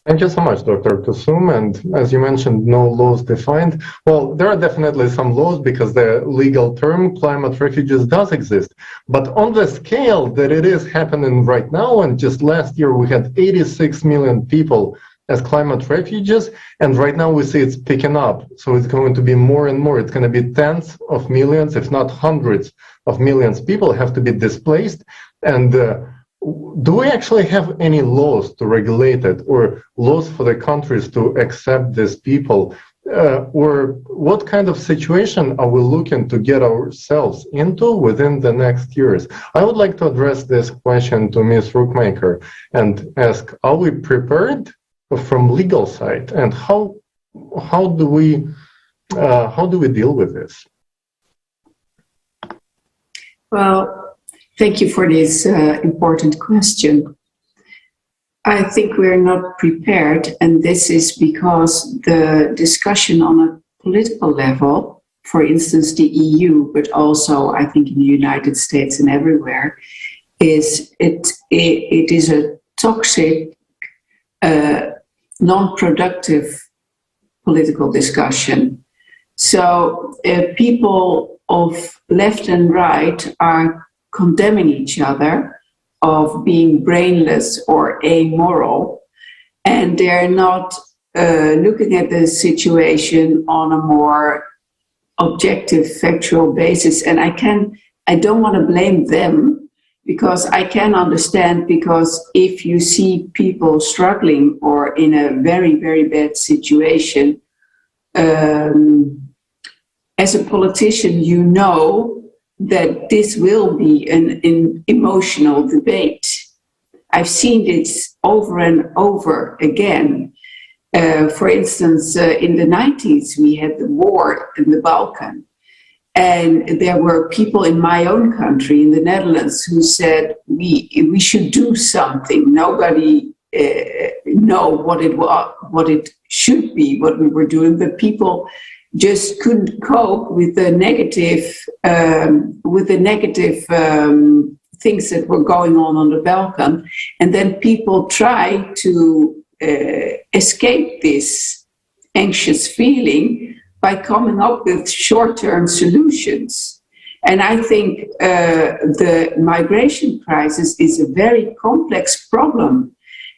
Thank you so much, Dr. Kusum. And as you mentioned, no laws defined. Well, there are definitely some laws because the legal term climate refugees does exist. But on the scale that it is happening right now, and just last year we had 86 million people as climate refugees, and right now we see it's picking up. So it's going to be more and more. It's going to be tens of millions, if not hundreds of millions people have to be displaced. And do we actually have any laws to regulate it, or laws for the countries to accept these people? Or what kind of situation are we looking to get ourselves into within the next years? I would like to address this question to Ms. Rookmaker and ask, are we prepared from legal side, and how do we deal with this? Well, thank you for this important question. I think we're not prepared, and this is because the discussion on a political level, for instance, the EU, but also I think in the United States and everywhere, it is a toxic, non-productive political discussion. So people of left and right are condemning each other of being brainless or amoral, and they're not looking at the situation on a more objective, factual basis. And I don't want to blame them, because I can understand, because if you see people struggling or in a very, very bad situation, as a politician, you know that this will be an emotional debate. I've seen this over and over again. For instance, in the 90s, we had the war in the Balkan. And there were people in my own country, in the Netherlands, who said, we should do something. Nobody know what it should be, what we were doing, but people just couldn't cope with the negative things that were going on the Balkan. And then people try to escape this anxious feeling by coming up with short-term solutions. And I think the migration crisis is a very complex problem.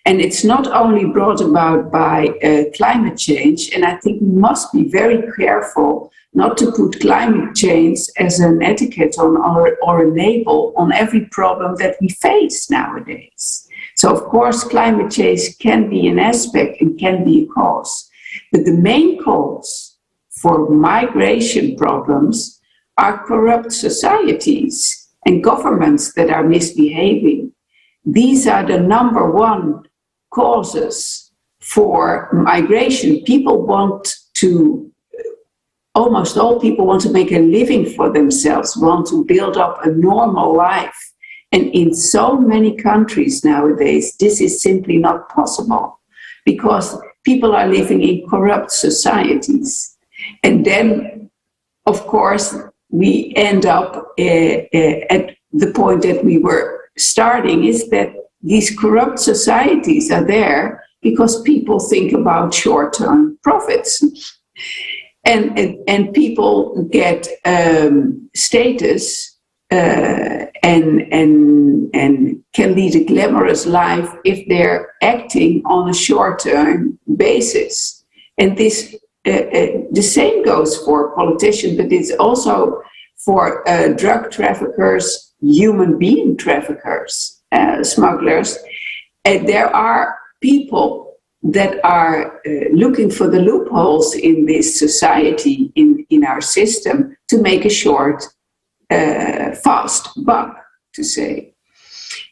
And it's not only brought about by climate change, and I think we must be very careful not to put climate change as an etiquette on or a label on every problem that we face nowadays. So of course, climate change can be an aspect and can be a cause. But the main cause for migration problems are corrupt societies and governments that are misbehaving. These are the number one causes for migration. Almost all people want to make a living for themselves, want to build up a normal life. And in so many countries nowadays, this is simply not possible because people are living in corrupt societies. And then, of course, we end up at the point that we were starting, is that these corrupt societies are there because people think about short-term profits. And people get status and can lead a glamorous life if they're acting on a short-term basis. And this the same goes for politicians, but it's also for drug traffickers, human being traffickers, smugglers. And there are people that are looking for the loopholes in this society, in our system, to make a short, fast buck, to say.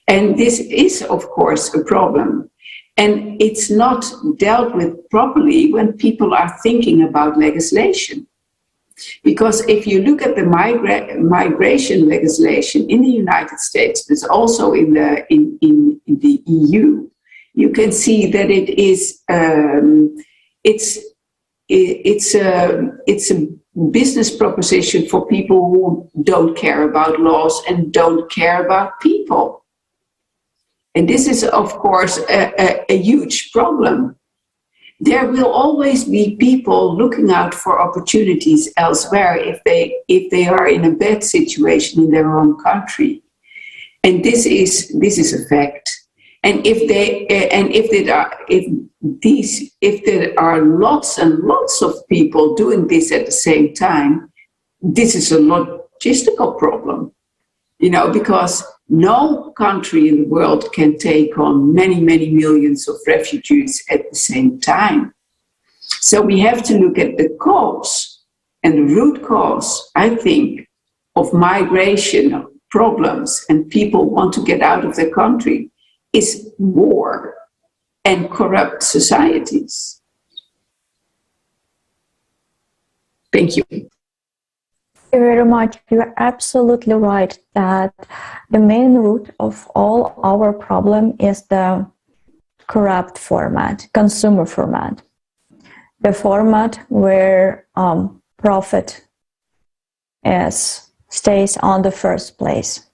And this is, of course, a problem. And it's not dealt with properly when people are thinking about legislation. Because if you look at the migration legislation in the United States, but also in the EU, you can see that it is it's a business proposition for people who don't care about laws and don't care about people. And this is, of course, a huge problem. There will always be people looking out for opportunities elsewhere if they are in a bad situation in their own country, and this is a fact. And if there are lots and lots of people doing this at the same time, this is a logistical problem, because no country in the world can take on many, many millions of refugees at the same time. So we have to look at the cause, and the root cause, I think, of migration problems and people want to get out of their country is war and corrupt societies. Thank you. Thank you very much. You're absolutely right that the main root of all our problem is the corrupt format, consumer format, the format where profit stays on the first place.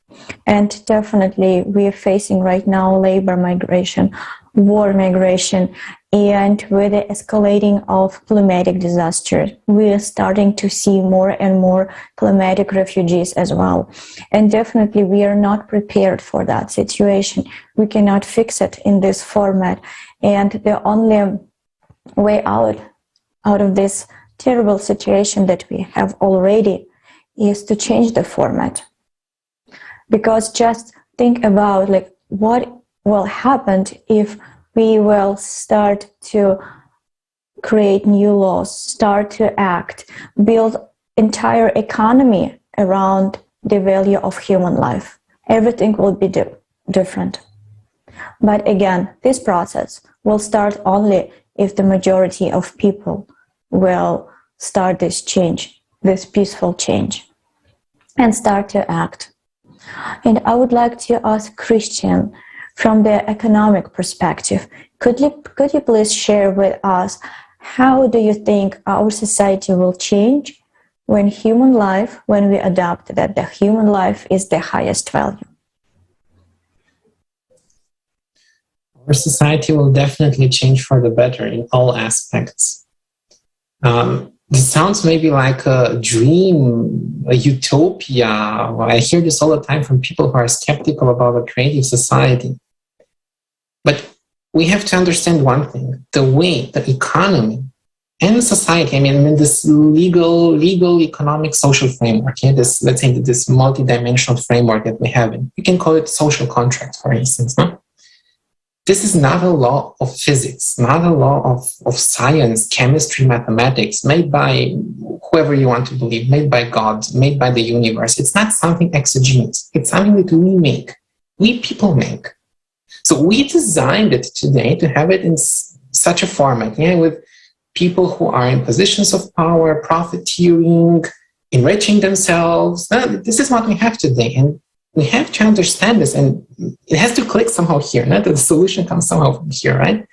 And definitely we are facing right now labor migration, war migration, and with the escalating of climatic disasters, we are starting to see more and more climatic refugees as well. And definitely we are not prepared for that situation. We cannot fix it in this format. And the only way out of this terrible situation that we have already is to change the format. Because just think about like what will happen if we will start to create new laws, start to act, build entire economy around the value of human life. Everything will be different. But again, this process will start only if the majority of people will start this change, this peaceful change, and start to act. And I would like to ask Christian, from the economic perspective, could you please share with us how do you think our society will change when we adopt that the human life is the highest value? Our society will definitely change for the better in all aspects. This sounds maybe like a dream, a utopia. I hear this all the time from people who are skeptical about a creative society. But we have to understand one thing: the way the economy and society, I mean this legal, economic, social framework, this, let's say this multidimensional framework that we have, you can call it social contract, for instance. No? This is not a law of physics, not a law of science, chemistry, mathematics, made by whoever you want to believe, made by God, made by the universe. It's not something exogenous. It's something that we make, we people make. So we designed it today to have it in such a format, with people who are in positions of power, profiteering, enriching themselves. This is what we have today. And we have to understand this, and it has to click somehow here. Not that the solution comes somehow from here, right?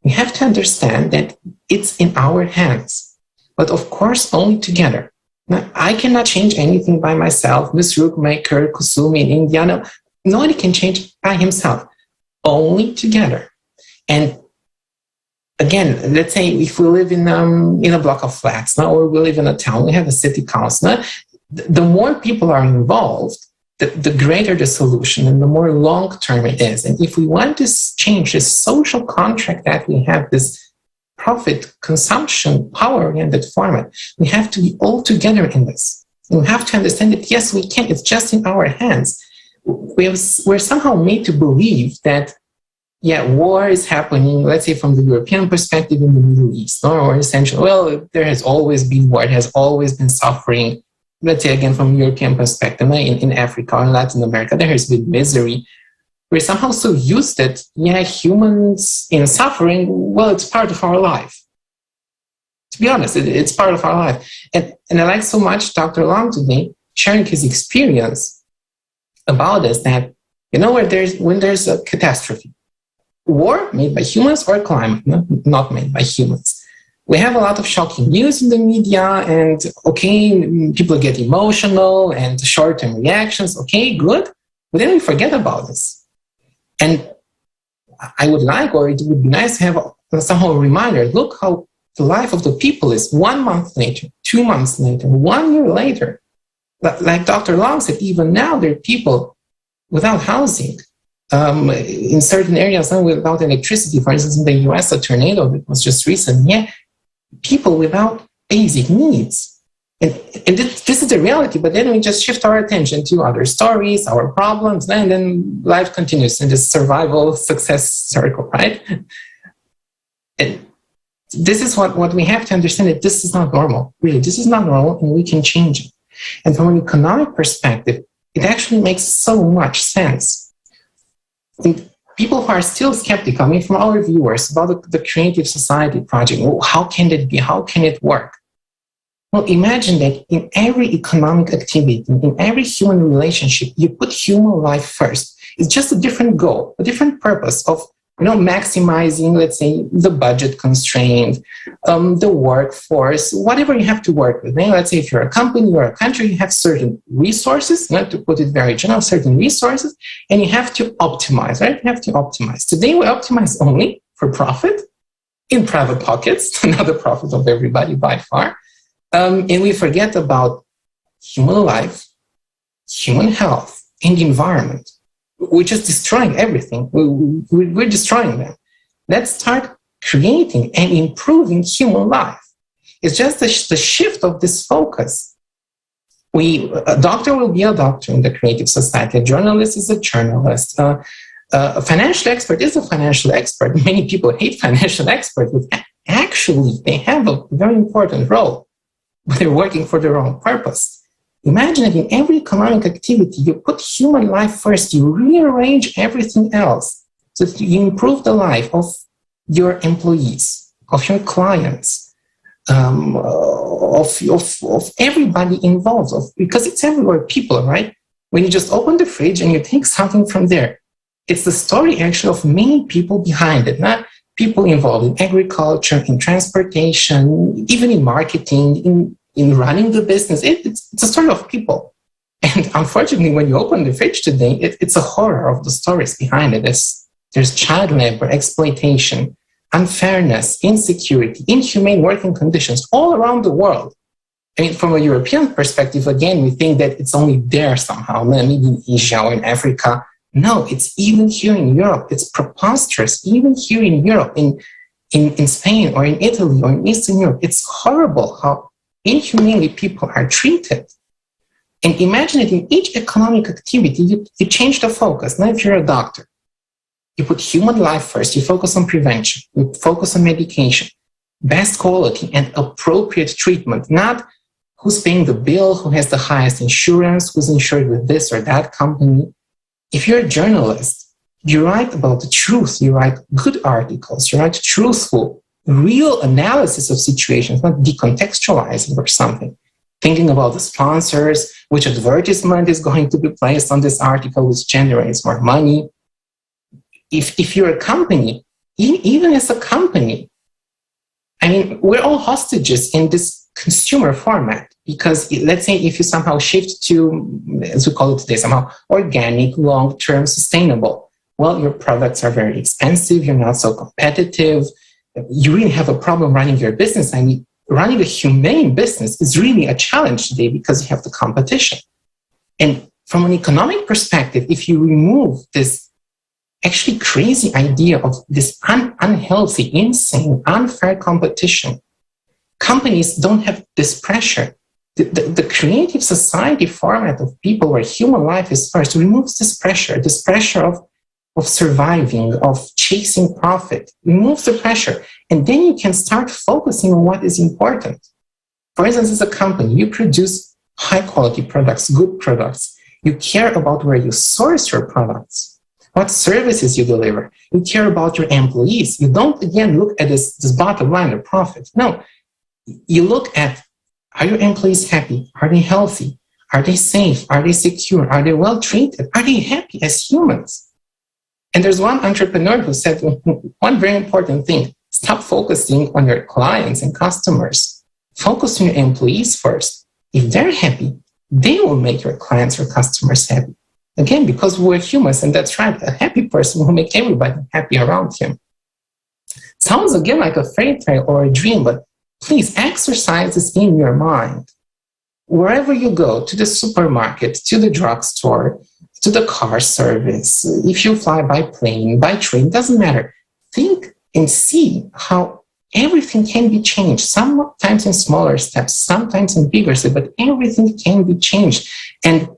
We have to understand that it's in our hands, but of course, only together. Now, I cannot change anything by myself. Ms. Rookmaker, Kusumi in India, nobody can change by himself. Only together. And again, let's say if we live in a block of flats, or we live in a town, we have a city council. The more people are involved, the greater the solution and the more long-term it is. And if we want to change this social contract that we have, this profit, consumption, power-oriented format, we have to be all together in this. And we have to understand that, yes, we can. It's just in our hands. We're somehow made to believe that, war is happening, let's say from the European perspective in the Middle East, or essentially, there has always been war, it has always been suffering. Let's say again from European perspective, in Africa or Latin America, there has been misery. We're somehow so used that, humans in suffering, it's part of our life. To be honest, it's part of our life. And I like so much Dr. Long today sharing his experience about this, that, when there's a catastrophe, war made by humans or climate, not made by humans. We have a lot of shocking news in the media, and people get emotional and short-term reactions. Okay, good. But then we forget about this. And I would like, or it would be nice to have somehow a reminder, look how the life of the people is 1 month later, 2 months later, 1 year later. Like Dr. Long said, even now there are people without housing, in certain areas without electricity. For instance, in the US, a tornado that was just recent, people without basic needs. And this is the reality, but then we just shift our attention to other stories, our problems, and then life continues in this survival success circle, right? And this is what we have to understand, that this is not normal. Really, this is not normal, and we can change it. And from an economic perspective, it actually makes so much sense. And people who are still skeptical, from our viewers, about the Creative Society project, how can it be? How can it work? Well, imagine that in every economic activity, in every human relationship, you put human life first. It's just a different goal, a different purpose of maximizing, let's say, the budget constraint, the workforce, whatever you have to work with. Let's say if you're a company or a country, you have certain resources, to put it very general, certain resources, and you have to optimize, right? You have to optimize. Today, we optimize only for profit in private pockets, not the profit of everybody by far. And we forget about human life, human health, and the environment. We're just destroying everything. We're destroying them. Let's start creating and improving human life. It's just the shift of this focus. A doctor will be a doctor in the creative society. A journalist is a journalist. A financial expert is a financial expert. Many people hate financial experts, but actually they have a very important role, but they're working for the wrong purpose. Imagine that in every economic activity, you put human life first, you rearrange everything else so that you improve the life of your employees, of your clients, of everybody involved, because it's everywhere, people, right? When you just open the fridge and you take something from there, it's the story actually of many people behind it, not people involved in agriculture, in transportation, even in marketing, in running the business. It's a story of people. And unfortunately, when you open the fridge today, it's a horror of the stories behind it. There's child labor, exploitation, unfairness, insecurity, inhumane working conditions all around the world. I mean, from a European perspective, again, we think that it's only there somehow, maybe in Asia or in Africa. No, it's even here in Europe. It's preposterous. Even here in Europe, in Spain or in Italy or in Eastern Europe, it's horrible how inhumanely people are treated. And imagine that in each economic activity, you change the focus. Now, if you're a doctor, you put human life first, you focus on prevention, you focus on medication, best quality and appropriate treatment, not who's paying the bill, who has the highest insurance, who's insured with this or that company. If you're a journalist, you write about the truth, you write good articles, you write truthful, real analysis of situations, not decontextualizing or something. Thinking about the sponsors, which advertisement is going to be placed on this article, which generates more money. If you're a company, even as a company, I mean, we're all hostages in this consumer format, because let's say if you somehow shift to, as we call it today, somehow organic, long-term, sustainable, well, your products are very expensive, you're not so competitive, you really have a problem running your business. I mean, running a humane business is really a challenge today because you have the competition. And from an economic perspective, if you remove this actually crazy idea of this unhealthy, insane, unfair competition, companies don't have this pressure. The creative society format of people where human life is first removes this pressure of surviving, of chasing profit, removes the pressure. And then you can start focusing on what is important. For instance, as a company, you produce high quality products, good products. You care about where you source your products, what services you deliver. You care about your employees. You don't, again, look at this bottom line, the profit. No, you look at, are your employees happy? Are they healthy? Are they safe? Are they secure? Are they well treated? Are they happy as humans? And there's one entrepreneur who said one very important thing: stop focusing on your clients and customers. Focus on your employees first. If they're happy, they will make your clients or customers happy. Again, because we're humans, and that's right, a happy person will make everybody happy around him. Sounds again like a fairy tale or a dream, but please exercise this in your mind. Wherever you go, to the supermarket, to the drugstore, to the car service, if you fly by plane, by train, doesn't matter. Think and see how everything can be changed, sometimes in smaller steps, sometimes in bigger steps, but everything can be changed. And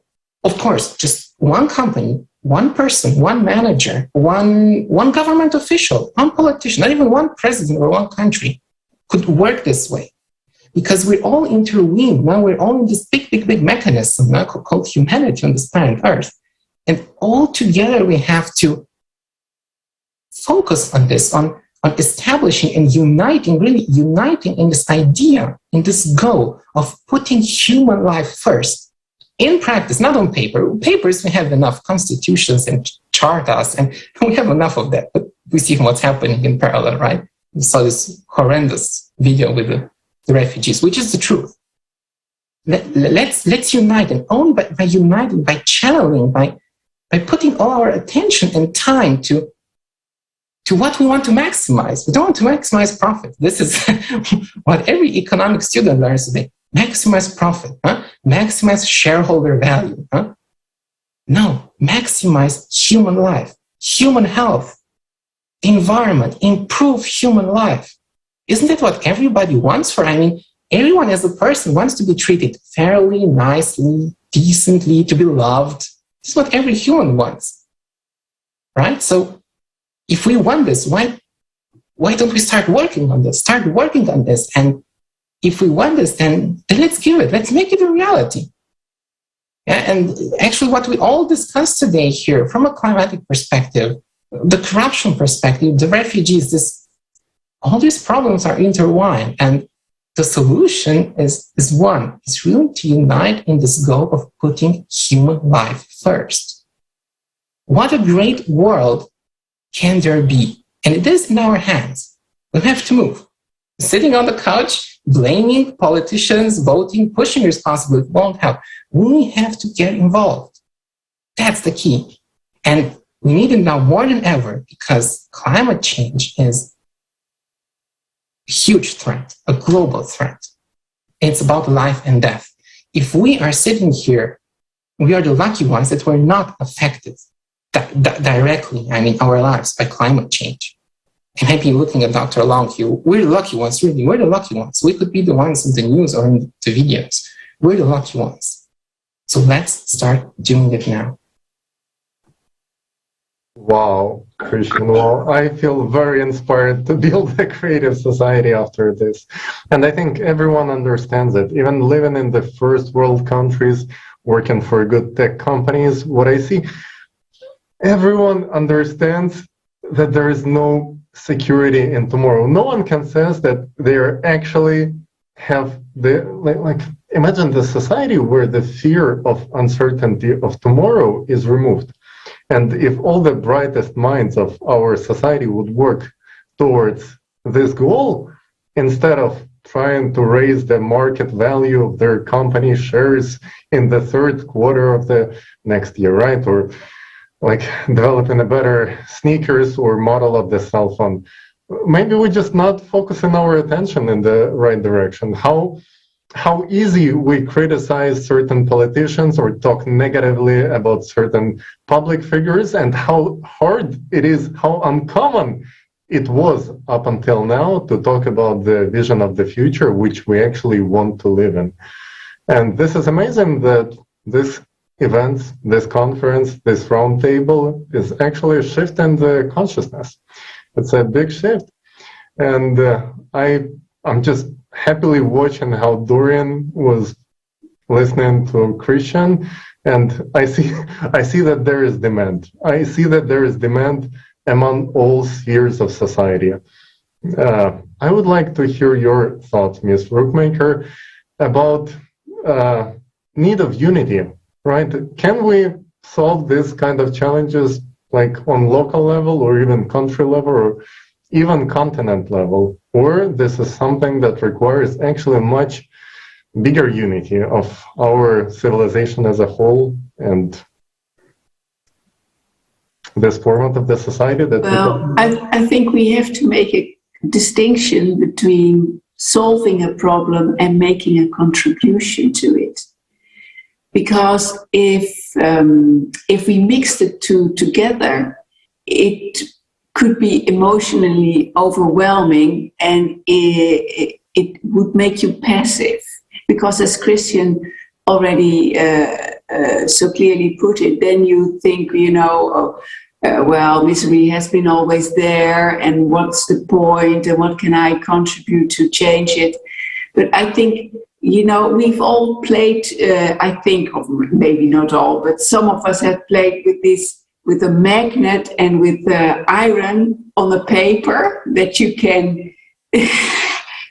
of course, just one company, one person, one manager, one government official, one politician, not even one president or one country could work this way. Because we're all interweaved. Now we're all in this big mechanism now called humanity on this planet Earth. And all together we have to focus on this, on establishing and really uniting in this idea, in this goal of putting human life first. In practice, not on paper. Papers, we have enough constitutions and charters, and we have enough of that. But we see what's happening in parallel, right? We saw this horrendous video with the refugees, which is the truth. Let's unite, and only by uniting, by channeling, by putting all our attention and time to what we want to maximize. We don't want to maximize profit. This is what every economic student learns today. Maximize profit, maximize shareholder value. No, maximize human life, human health, environment, improve human life. Isn't that what everybody wants for? I mean, everyone as a person wants to be treated fairly, nicely, decently, to be loved. This is what every human wants, right? So if we want this, why don't we start working on this? Start working on this. And if we want this, then let's give it. Let's make it a reality. Yeah, and actually what we all discussed today here, from a climatic perspective, the corruption perspective, the refugees, all these problems are intertwined. And the solution is one. It's really to unite in this goal of putting human life first. What a great world can there be? And it is in our hands. We have to move. Sitting on the couch, blaming politicians, voting, pushing responsibility won't help. We have to get involved. That's the key. And we need it now more than ever, because climate change is a huge threat, a global threat. It's about life and death. If we are sitting here, we are the lucky ones that were not affected directly, our lives, by climate change. And maybe looking at Dr. Long here, we're the lucky ones, really. We're the lucky ones. We could be the ones in the news or in the videos. We're the lucky ones. So let's start doing it now. Wow, Christian. Well, I feel very inspired to build a creative society after this. And I think everyone understands it. Even living in the first world countries, working for good tech companies, what I see, everyone understands that there is no security in tomorrow. No one can say that they actually have imagine the society where the fear of uncertainty of tomorrow is removed. And if all the brightest minds of our society would work towards this goal, instead of trying to raise the market value of their company shares in the third quarter of the next year, right? Or like developing a better sneakers or model of the cell phone. Maybe we're just not focusing our attention in the right direction. How easy we criticize certain politicians or talk negatively about certain public figures, and how hard it is, how uncommon it was up until now to talk about the vision of the future, which we actually want to live in. And this is amazing that this event, this conference, this roundtable is actually a shift in the consciousness. It's a big shift. And I'm just happily watching how Dorian was listening to Christian, and I see that there is demand. I see that there is demand among all spheres of society. I would like to hear your thoughts, Ms. Rookmaker, about need of unity, right? Can we solve this kind of challenges like on local level or even country level or even continent level? Or this is something that requires actually much bigger unity of our civilization as a whole and this format of the society that I think we have to make a distinction between solving a problem and making a contribution to it. Because if we mix the two together, it could be emotionally overwhelming, and it would make you passive. Because as Christian already so clearly put it, then you think, well, misery has been always there, and what's the point, and what can I contribute to change it? But I think, we've all played, I think, or maybe not all, but some of us have played with a magnet and with iron on the paper that you can,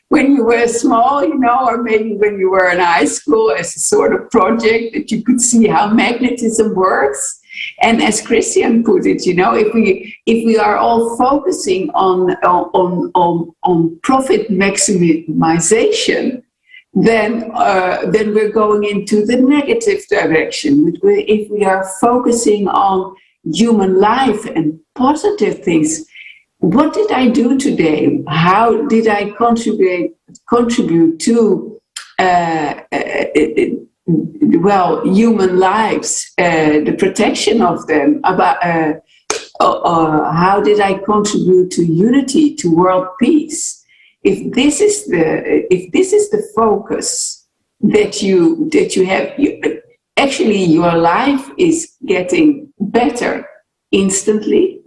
when you were small, or maybe when you were in high school, as a sort of project that you could see how magnetism works. And as Christian put it, if we are all focusing on profit maximization, then we're going into the negative direction. But if we are focusing on human life and positive things, what did I do today? How did I contribute to human lives, the protection of them? How did I contribute to unity, to world peace? if this is the focus that you have, actually your life is getting better instantly.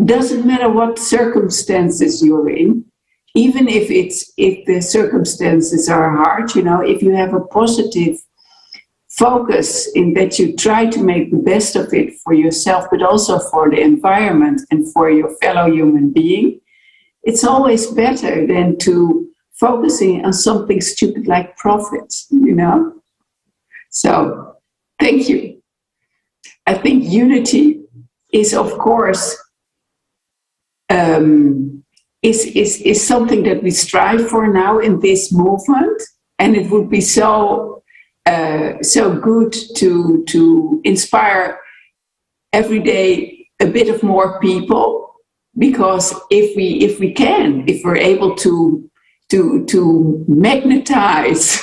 Doesn't matter what circumstances you're in, even if the circumstances are hard. If you have a positive focus in that you try to make the best of it for yourself, but also for the environment and for your fellow human being, it's always better than to focusing on something stupid like profits, So, thank you. I think unity is, of course, is something that we strive for now in this movement, and it would be so good to inspire every day a bit of more people. Because if we're able to magnetize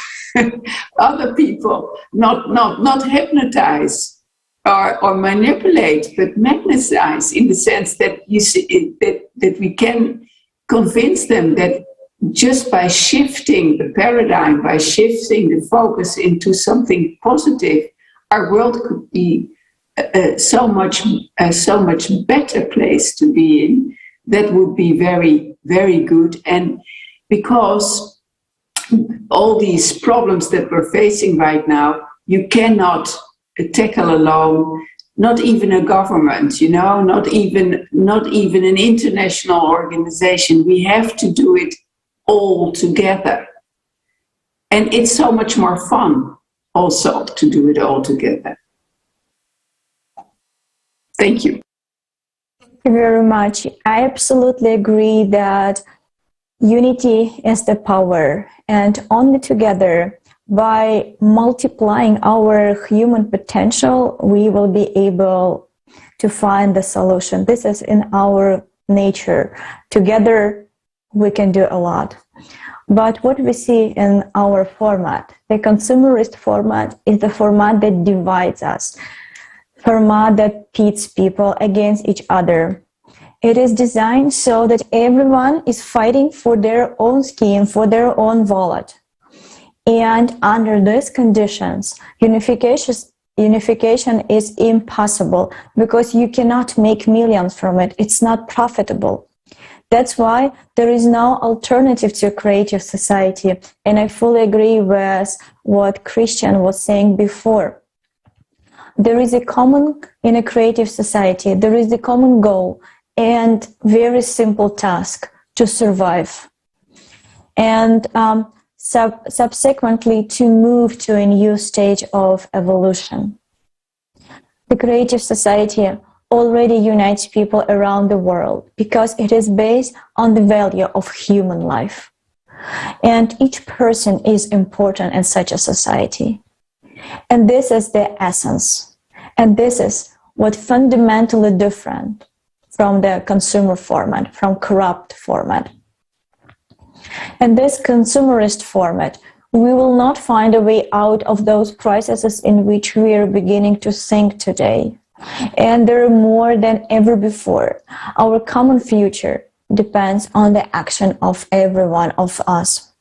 other people, not hypnotize or manipulate, but magnetize in the sense that that we can convince them that just by shifting the paradigm, by shifting the focus into something positive, our world could be so much better place to be in. That would be very, very good. And because all these problems that we're facing right now, you cannot tackle alone. Not even a government, not even an international organization. We have to do it all together. And it's so much more fun also to do it all together. Thank you. Thank you very much. I absolutely agree that unity is the power, and only together, by multiplying our human potential, we will be able to find the solution. This is in our nature. Together, we can do a lot. But what we see in our format, the consumerist format, is the format that divides us, format that pits people against each other. It is designed so that everyone is fighting for their own skin, for their own wallet. And under these conditions, unification is impossible because you cannot make millions from it. It's not profitable. That's why there is no alternative to a creative society. And I fully agree with what Christian was saying before. There is a common, in a creative society, there is a common goal and very simple task to survive. And subsequently to move to a new stage of evolution. The creative society already unites people around the world because it is based on the value of human life. And each person is important in such a society. And this is the essence. And this is what fundamentally different from the consumer format, from corrupt format. In this consumerist format, we will not find a way out of those crises in which we are beginning to sink today. And there are more than ever before. Our common future depends on the action of every one of us.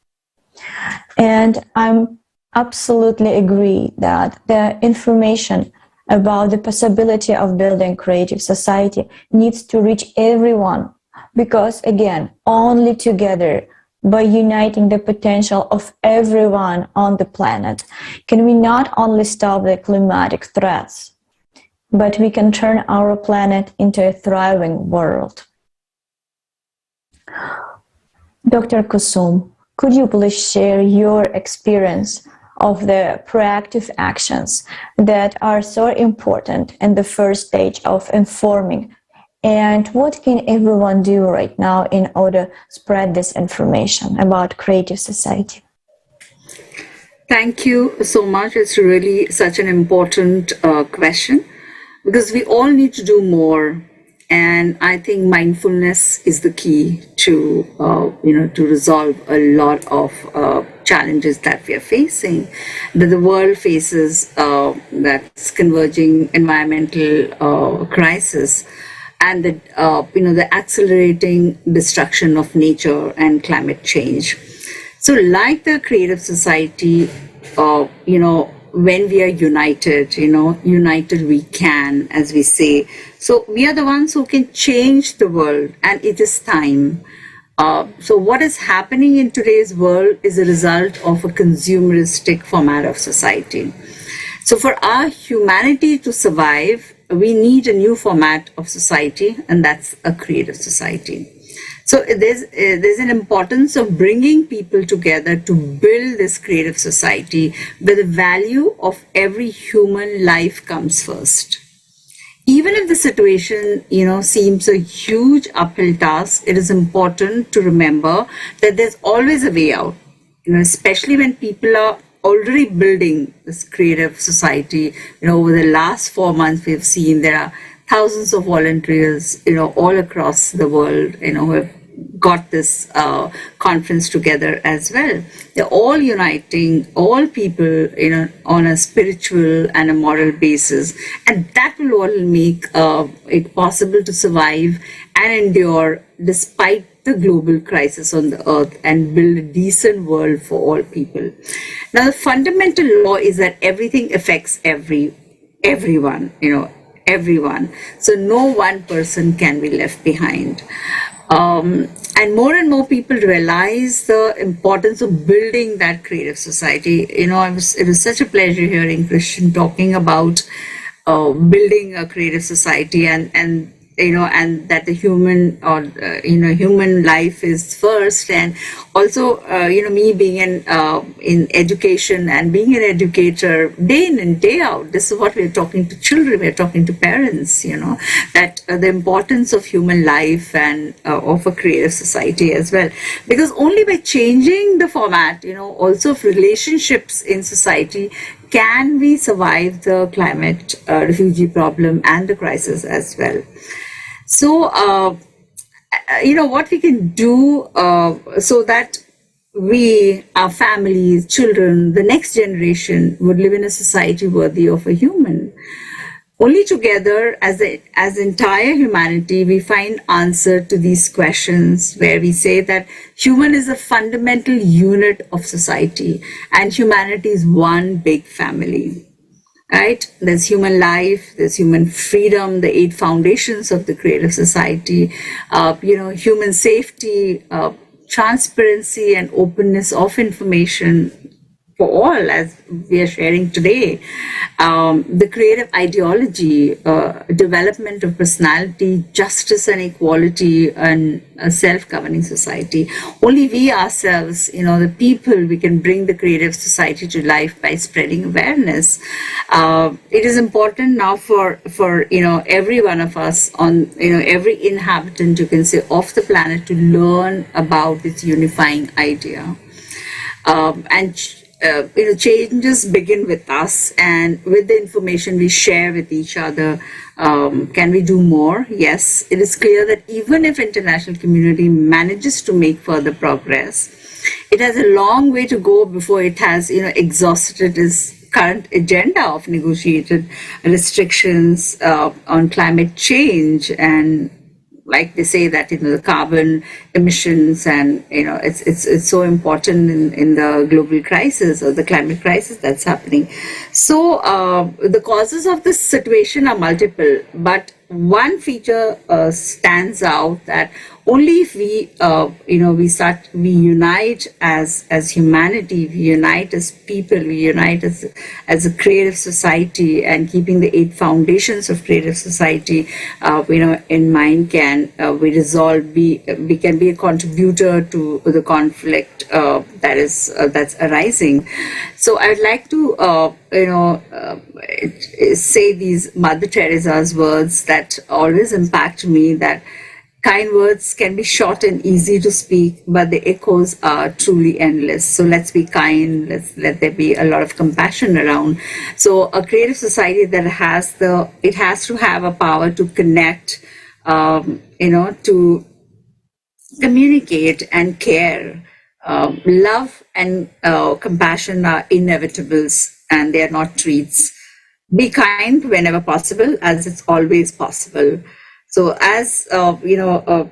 And I'm absolutely agree that the information about the possibility of building creative society needs to reach everyone. Because again, only together, by uniting the potential of everyone on the planet, can we not only stop the climatic threats, but we can turn our planet into a thriving world. Dr. Kusum, could you please share your experience of the proactive actions that are so important in the first stage of informing? And what can everyone do right now in order to spread this information about creative society? Thank you so much. It's really such an important question because we all need to do more. And I think mindfulness is the key to, to resolve a lot of challenges that we are facing, that the world faces, that's converging environmental crisis. and the accelerating destruction of nature and climate change. So like the creative society, when we are united, united we can, as we say. So we are the ones who can change the world, and it is time. So what is happening in today's world is a result of a consumeristic format of society. So for our humanity to survive, we need a new format of society, and that's a creative society. So there's an importance of bringing people together to build this creative society where the value of every human life comes first. Even if the situation, seems a huge uphill task, it is important to remember that there's always a way out, especially when people are already building this creative society. Over the last 4 months, we've seen there are thousands of volunteers, all across the world, who have got this conference together as well. They're all uniting all people, on a spiritual and a moral basis, and that will all make it possible to survive and endure despite the global crisis on the earth, and build a decent world for all people. Now, the fundamental law is that everything affects everyone, everyone. So no one person can be left behind. And more people realize the importance of building that creative society. It was such a pleasure hearing Christian talking about building a creative society, and that the human human life is first. And also, me being in education and being an educator day in and day out, this is what we're talking to children, we're talking to parents, that the importance of human life and of a creative society as well. Because only by changing the format, also of relationships in society, can we survive the climate refugee problem and the crisis as well. So, what we can do so that we, our families, children, the next generation would live in a society worthy of a human. Only together, as entire humanity, we find answer to these questions, where we say that human is a fundamental unit of society, and humanity is one big family. Right? There's human life, there's human freedom, the 8 foundations of the creative society, human safety, transparency and openness of information for all, as we are sharing today, the creative ideology, development of personality, justice and equality, and a self-governing society. Only we ourselves, the people, we can bring the creative society to life by spreading awareness. It is important now for every one of us, on every inhabitant, you can say, of the planet, to learn about this unifying idea. Changes begin with us, and with the information we share with each other. Can we do more? Yes, it is clear that even if international community manages to make further progress, it has a long way to go before it has, exhausted its current agenda of negotiated restrictions on climate change. And like they say that, the carbon emissions, and, it's so important in the global crisis, or the climate crisis that's happening. So the causes of this situation are multiple, but one feature stands out, that only if we unite as humanity, we unite as people, we unite as a creative society, and keeping the 8 foundations of creative society, in mind, can we can be a contributor to the conflict that's arising. So I'd like to say these Mother Teresa's words that always impact me, that kind words can be short and easy to speak, but the echoes are truly endless. So let's be kind, let there be a lot of compassion around. So a creative society that has to have a power to connect, to communicate and care. Love and compassion are inevitables, and they are not treats. Be kind whenever possible, as it's always possible. So as a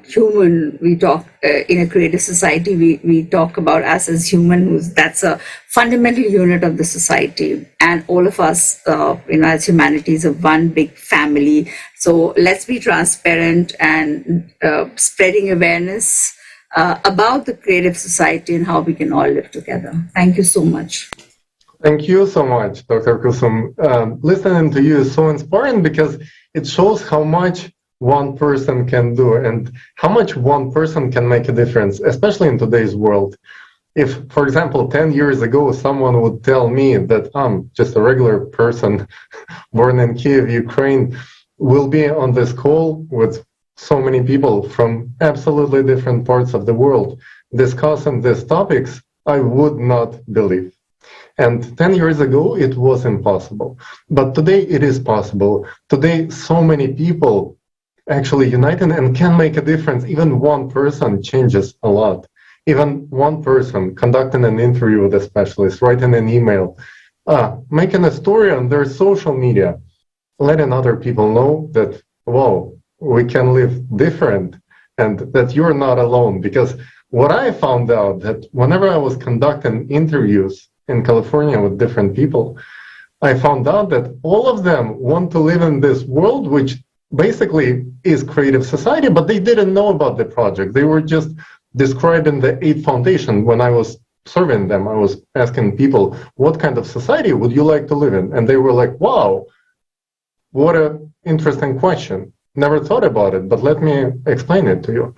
human, we talk in a creative society, we talk about us as human. That's a fundamental unit of the society, and all of us, as humanity, is a one big family. So let's be transparent and spreading awareness about the creative society and how we can all live together. Thank you so much. Thank you so much, Dr. Kusum. Listening to you is so inspiring because it shows how much one person can do and how much one person can make a difference, especially in today's world. If, for example, 10 years ago, someone would tell me that I'm just a regular person born in Kiev, Ukraine, will be on this call with so many people from absolutely different parts of the world discussing these topics, I would not believe. And 10 years ago, it was impossible. But today it is possible. Today, so many people actually united and can make a difference. Even one person changes a lot. Even one person conducting an interview with a specialist, writing an email, making a story on their social media, letting other people know that, whoa, we can live different and that you're not alone. Because what I found out that whenever I was conducting interviews in California with different people, I found out that all of them want to live in this world, which basically is creative society, but they didn't know about the project. They were just describing the 8 Foundation. When I was serving them, I was asking people, what kind of society would you like to live in? And they were like, wow, what an interesting question. Never thought about it, but let me explain it to you.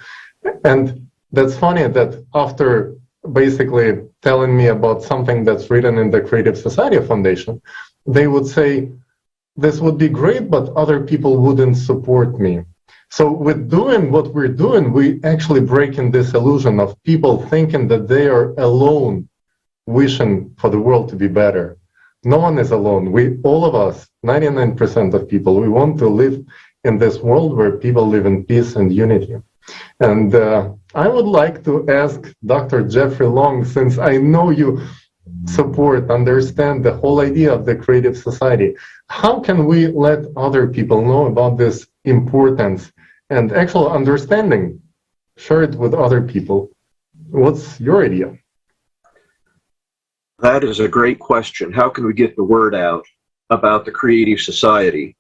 And that's funny that after basically telling me about something that's written in the Creative Society Foundation, they would say, this would be great, but other people wouldn't support me. So with doing what we're doing, we actually breaking this illusion of people thinking that they are alone, wishing for the world to be better. No one is alone. We, all of us, 99% of people, we want to live in this world where people live in peace and unity. And I would like to ask Dr. Jeffrey Long, since I know you support, understand the whole idea of the creative society, how can we let other people know about this importance and actual understanding? Share it with other people. What's your idea? That is a great question. How can we get the word out about the creative society?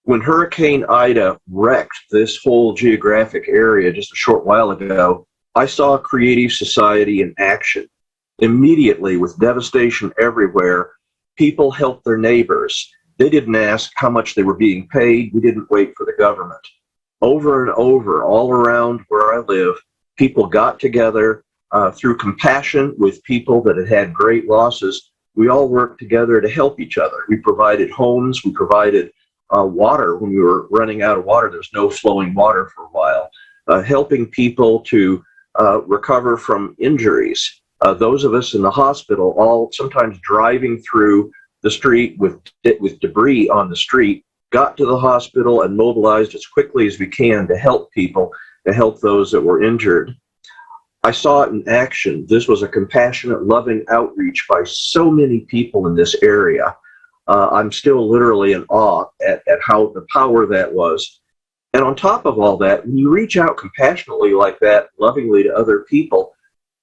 When Hurricane Ida wrecked this whole geographic area just a short while ago, I saw creative society in action. Immediately, with devastation everywhere, people helped their neighbors. They didn't ask how much they were being paid. We didn't wait for the government. Over and over, all around where I live, people got together through compassion with people that had had great losses. We all worked together to help each other. We provided homes. We provided water when we were running out of water. There's no flowing water for a while. Helping people to recover from injuries. Those of us in the hospital, all sometimes driving through the street with debris on the street, got to the hospital and mobilized as quickly as we can to help people, to help those that were injured. I saw it in action. This was a compassionate, loving outreach by so many people in this area. I'm still literally in awe at how the power that was. And on top of all that, when you reach out compassionately like that, lovingly to other people,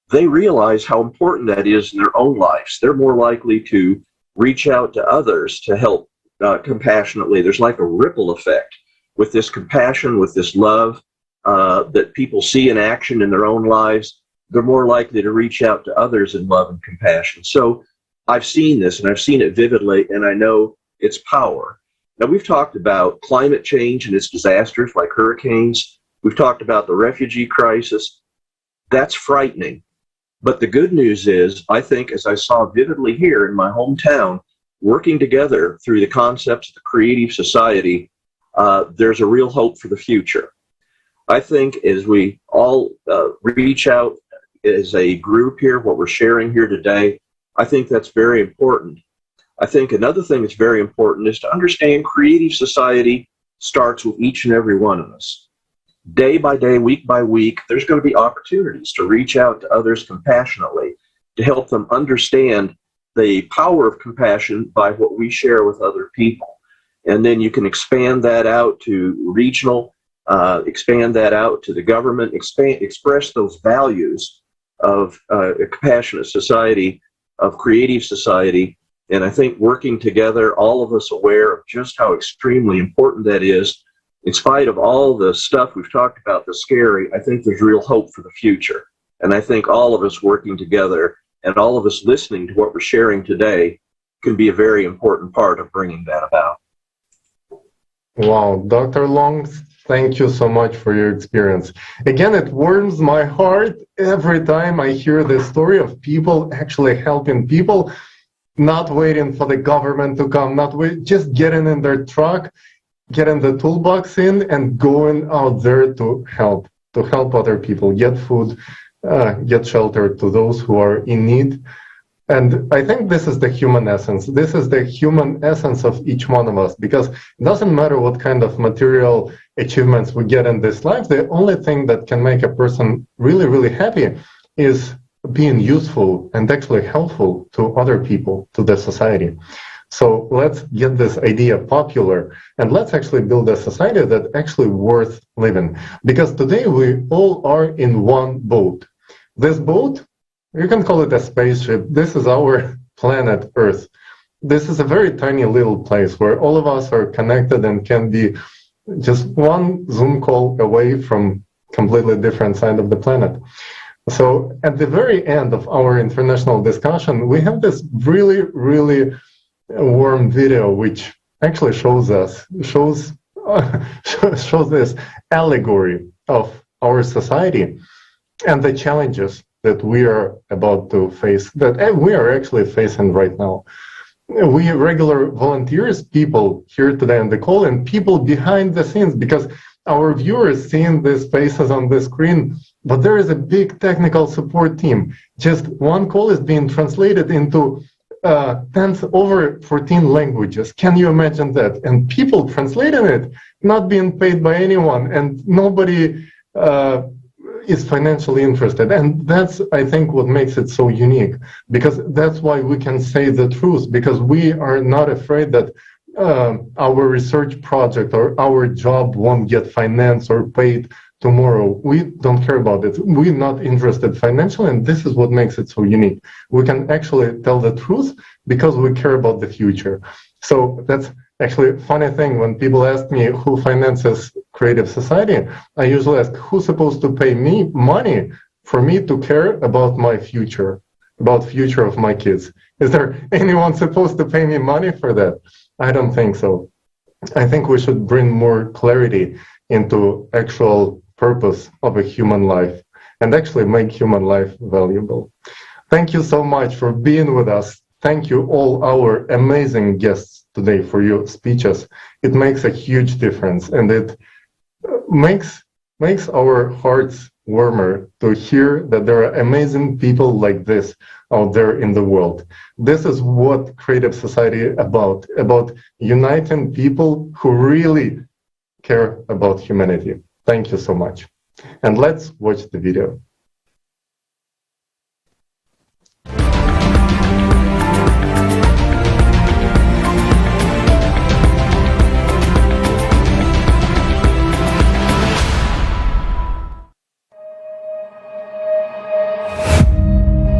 they realize how important that is in their own lives. They're more likely to reach out to others to help compassionately. There's like a ripple effect with this compassion, with this love that people see in action in their own lives. They're more likely to reach out to others in love and compassion. So I've seen this, and I've seen it vividly, and I know its power. Now, we've talked about climate change and its disasters like hurricanes. We've talked about the refugee crisis. That's frightening. But the good news is, I think, as I saw vividly here in my hometown, working together through the concepts of the creative society, there's a real hope for the future. I think as we all reach out as a group here, what we're sharing here today, I think that's very important. I think another thing that's very important is to understand creative society starts with each and every one of us. Day by day, week by week, there's going to be opportunities to reach out to others compassionately, to help them understand the power of compassion by what we share with other people. And then you can expand that out to regional expand that out to the government, express those values of a compassionate society, of creative society. And I think working together, all of us aware of just how extremely important that is, in spite of all the stuff we've talked about that's scary, I think there's real hope for the future. And I think all of us working together and all of us listening to what we're sharing today can be a very important part of bringing that about. Wow, Dr. Long, thank you so much for your experience. Again, it warms my heart every time I hear the story of people actually helping people, not waiting for the government to come, just getting in their truck, getting the toolbox in and going out there to help other people, get food, get shelter to those who are in need. And I think this is the human essence. This is the human essence of each one of us, because it doesn't matter what kind of material achievements we get in this life. The only thing that can make a person really, really happy is being useful and actually helpful to other people, to the society. So let's get this idea popular and let's actually build a society that's actually worth living. Because today we all are in one boat. This boat, you can call it a spaceship. This is our planet Earth. This is a very tiny little place where all of us are connected and can be just one Zoom call away from completely different side of the planet. So at the very end of our international discussion, we have this really, really warm video which actually shows this allegory of our society and the challenges that we are about to face, that we are actually facing right now. We regular volunteers, people here today on the call, and people behind the scenes, because our viewers seeing these faces on the screen, but there is a big technical support team. Just one call is being translated into over 14 languages. Can you imagine that? And people translating it, not being paid by anyone, and nobody is financially interested. And that's, I think, what makes it so unique, because that's why we can say the truth, because we are not afraid that our research project or our job won't get financed or paid tomorrow. We don't care about it. We're not interested financially, and this is what makes it so unique. We can actually tell the truth because we care about the future. So that's actually a funny thing. When people ask me who finances Creative Society, I usually ask, who's supposed to pay me money for me to care about my future, about future of my kids? Is there anyone supposed to pay me money for that? I don't think so. I think we should bring more clarity into actual purpose of a human life and actually make human life valuable. Thank you so much for being with us. Thank you all our amazing guests today for your speeches. It makes a huge difference, and it makes our hearts warmer to hear that there are amazing people like this out there in the world. This is what Creative Society is about uniting people who really care about humanity. Thank you so much. And let's watch the video.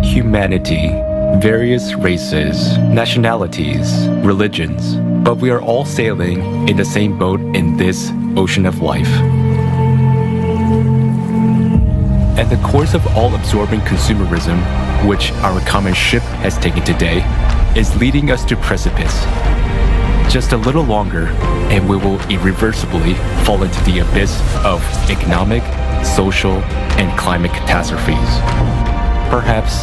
Humanity, various races, nationalities, religions, but we are all sailing in the same boat in this ocean of life. At the course of all-absorbing consumerism, which our common ship has taken today, is leading us to precipice. Just a little longer, and we will irreversibly fall into the abyss of economic, social, and climate catastrophes. Perhaps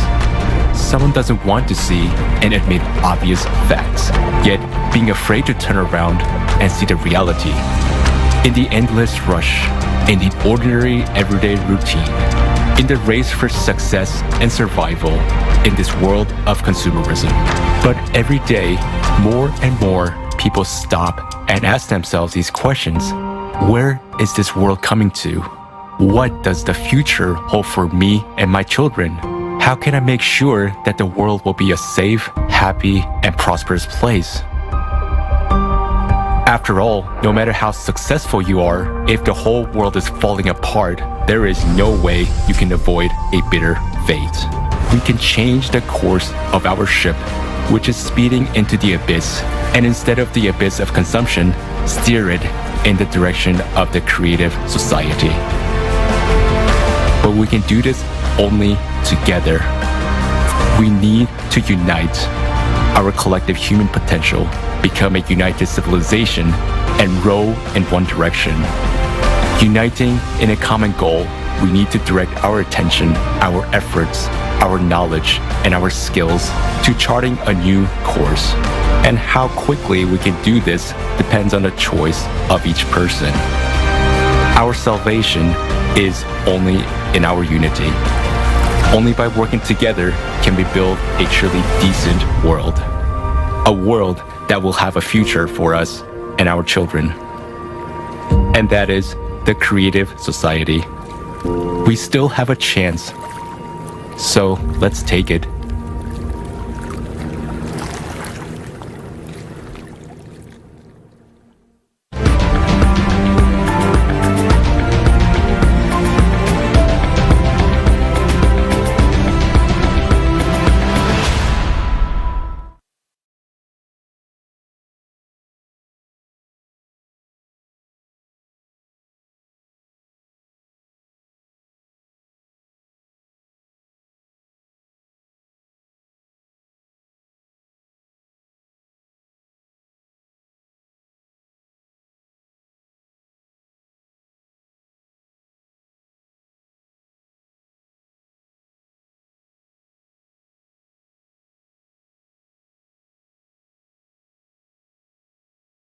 someone doesn't want to see and admit obvious facts, yet being afraid to turn around and see the reality. In the endless rush, in the ordinary everyday routine, in the race for success and survival in this world of consumerism. But every day, more and more people stop and ask themselves these questions. Where is this world coming to? What does the future hold for me and my children? How can I make sure that the world will be a safe, happy, and prosperous place? After all, no matter how successful you are, if the whole world is falling apart, there is no way you can avoid a bitter fate. We can change the course of our ship, which is speeding into the abyss, and instead of the abyss of consumption, steer it in the direction of the creative society. But we can do this only together. We need to unite our collective human potential, become a united civilization, and row in one direction. Uniting in a common goal, we need to direct our attention, our efforts, our knowledge, and our skills to charting a new course. And how quickly we can do this depends on the choice of each person. Our salvation is only in our unity. Only by working together can we build a truly decent world. A world that will have a future for us and our children. And that is the creative society. We still have a chance. So let's take it